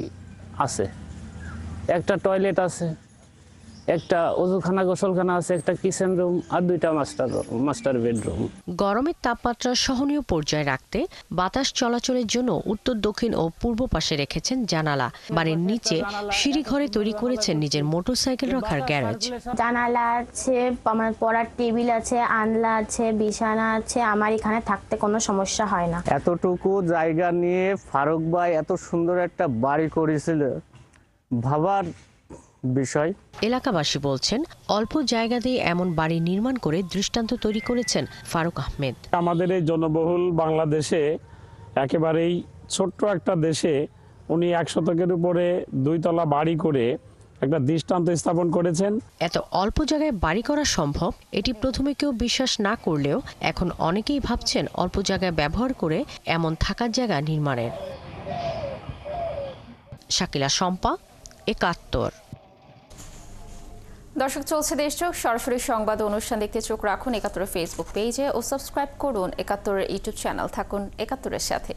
আছে। একটা টয়লেট আছে, একটা ওযুখানা, গোসলখানা আছে, একটা কিচেন রুম আর 2টা মাস্টার বেডরুম। গরমের তাপমাত্রা সহনীয় পর্যায়ে রাখতে বাতাস চলাচলের জন্য উত্তর, দক্ষিণ ও পূর্ব পাশে রেখেছেন জানালা। বাড়ির নিচে সিঁড়ি ঘরে তৈরি করেছেন নিজের মোটরসাইকেল রাখার গ্যারেজ। জানালা আছে, আমার পড়ার টেবিল আছে, আনলা আছে, বিছানা আছে। আমার এখানে থাকতে কোনো সমস্যা হয় না। এতটুকু জায়গা নিয়ে ফারুক ভাই এত সুন্দর একটা বাড়ি করেছিল, ভাবার বিষয়। এলাকাবাসী বলছেন, অল্প জায়গা দিয়ে এমন বাড়ি নির্মাণ করে দৃষ্টান্ত তৈরি করেছেন ফারুক আহমেদ। আমাদের এই জনবহুল বাংলাদেশে, একেবারেই ছোট্ট একটা দেশে উনি 1 শতকের উপরে 2 তলা বাড়ি করে একটা দৃষ্টান্ত স্থাপন করেছেন। এত অল্প জায়গায় বাড়ি করা সম্ভব, এটি প্রথমে কেউ বিশ্বাস না করলেও এখন অনেকেই ভাবছেন অল্প জায়গায় ব্যবহার করে এমন থাকার জায়গা নির্মাণের। শাকিলা শম্পা, ৭১। দর্শক, চলছে দেশজোগ সরাসরি সংবাদ অনুষ্ঠান দেখতে চোখ রাখুন ৭১ ফেসবুক পেজে ও সাবস্ক্রাইব করুন ৭১ ইউটিউব চ্যানেল। থাকুন ৭১-এর সাথে।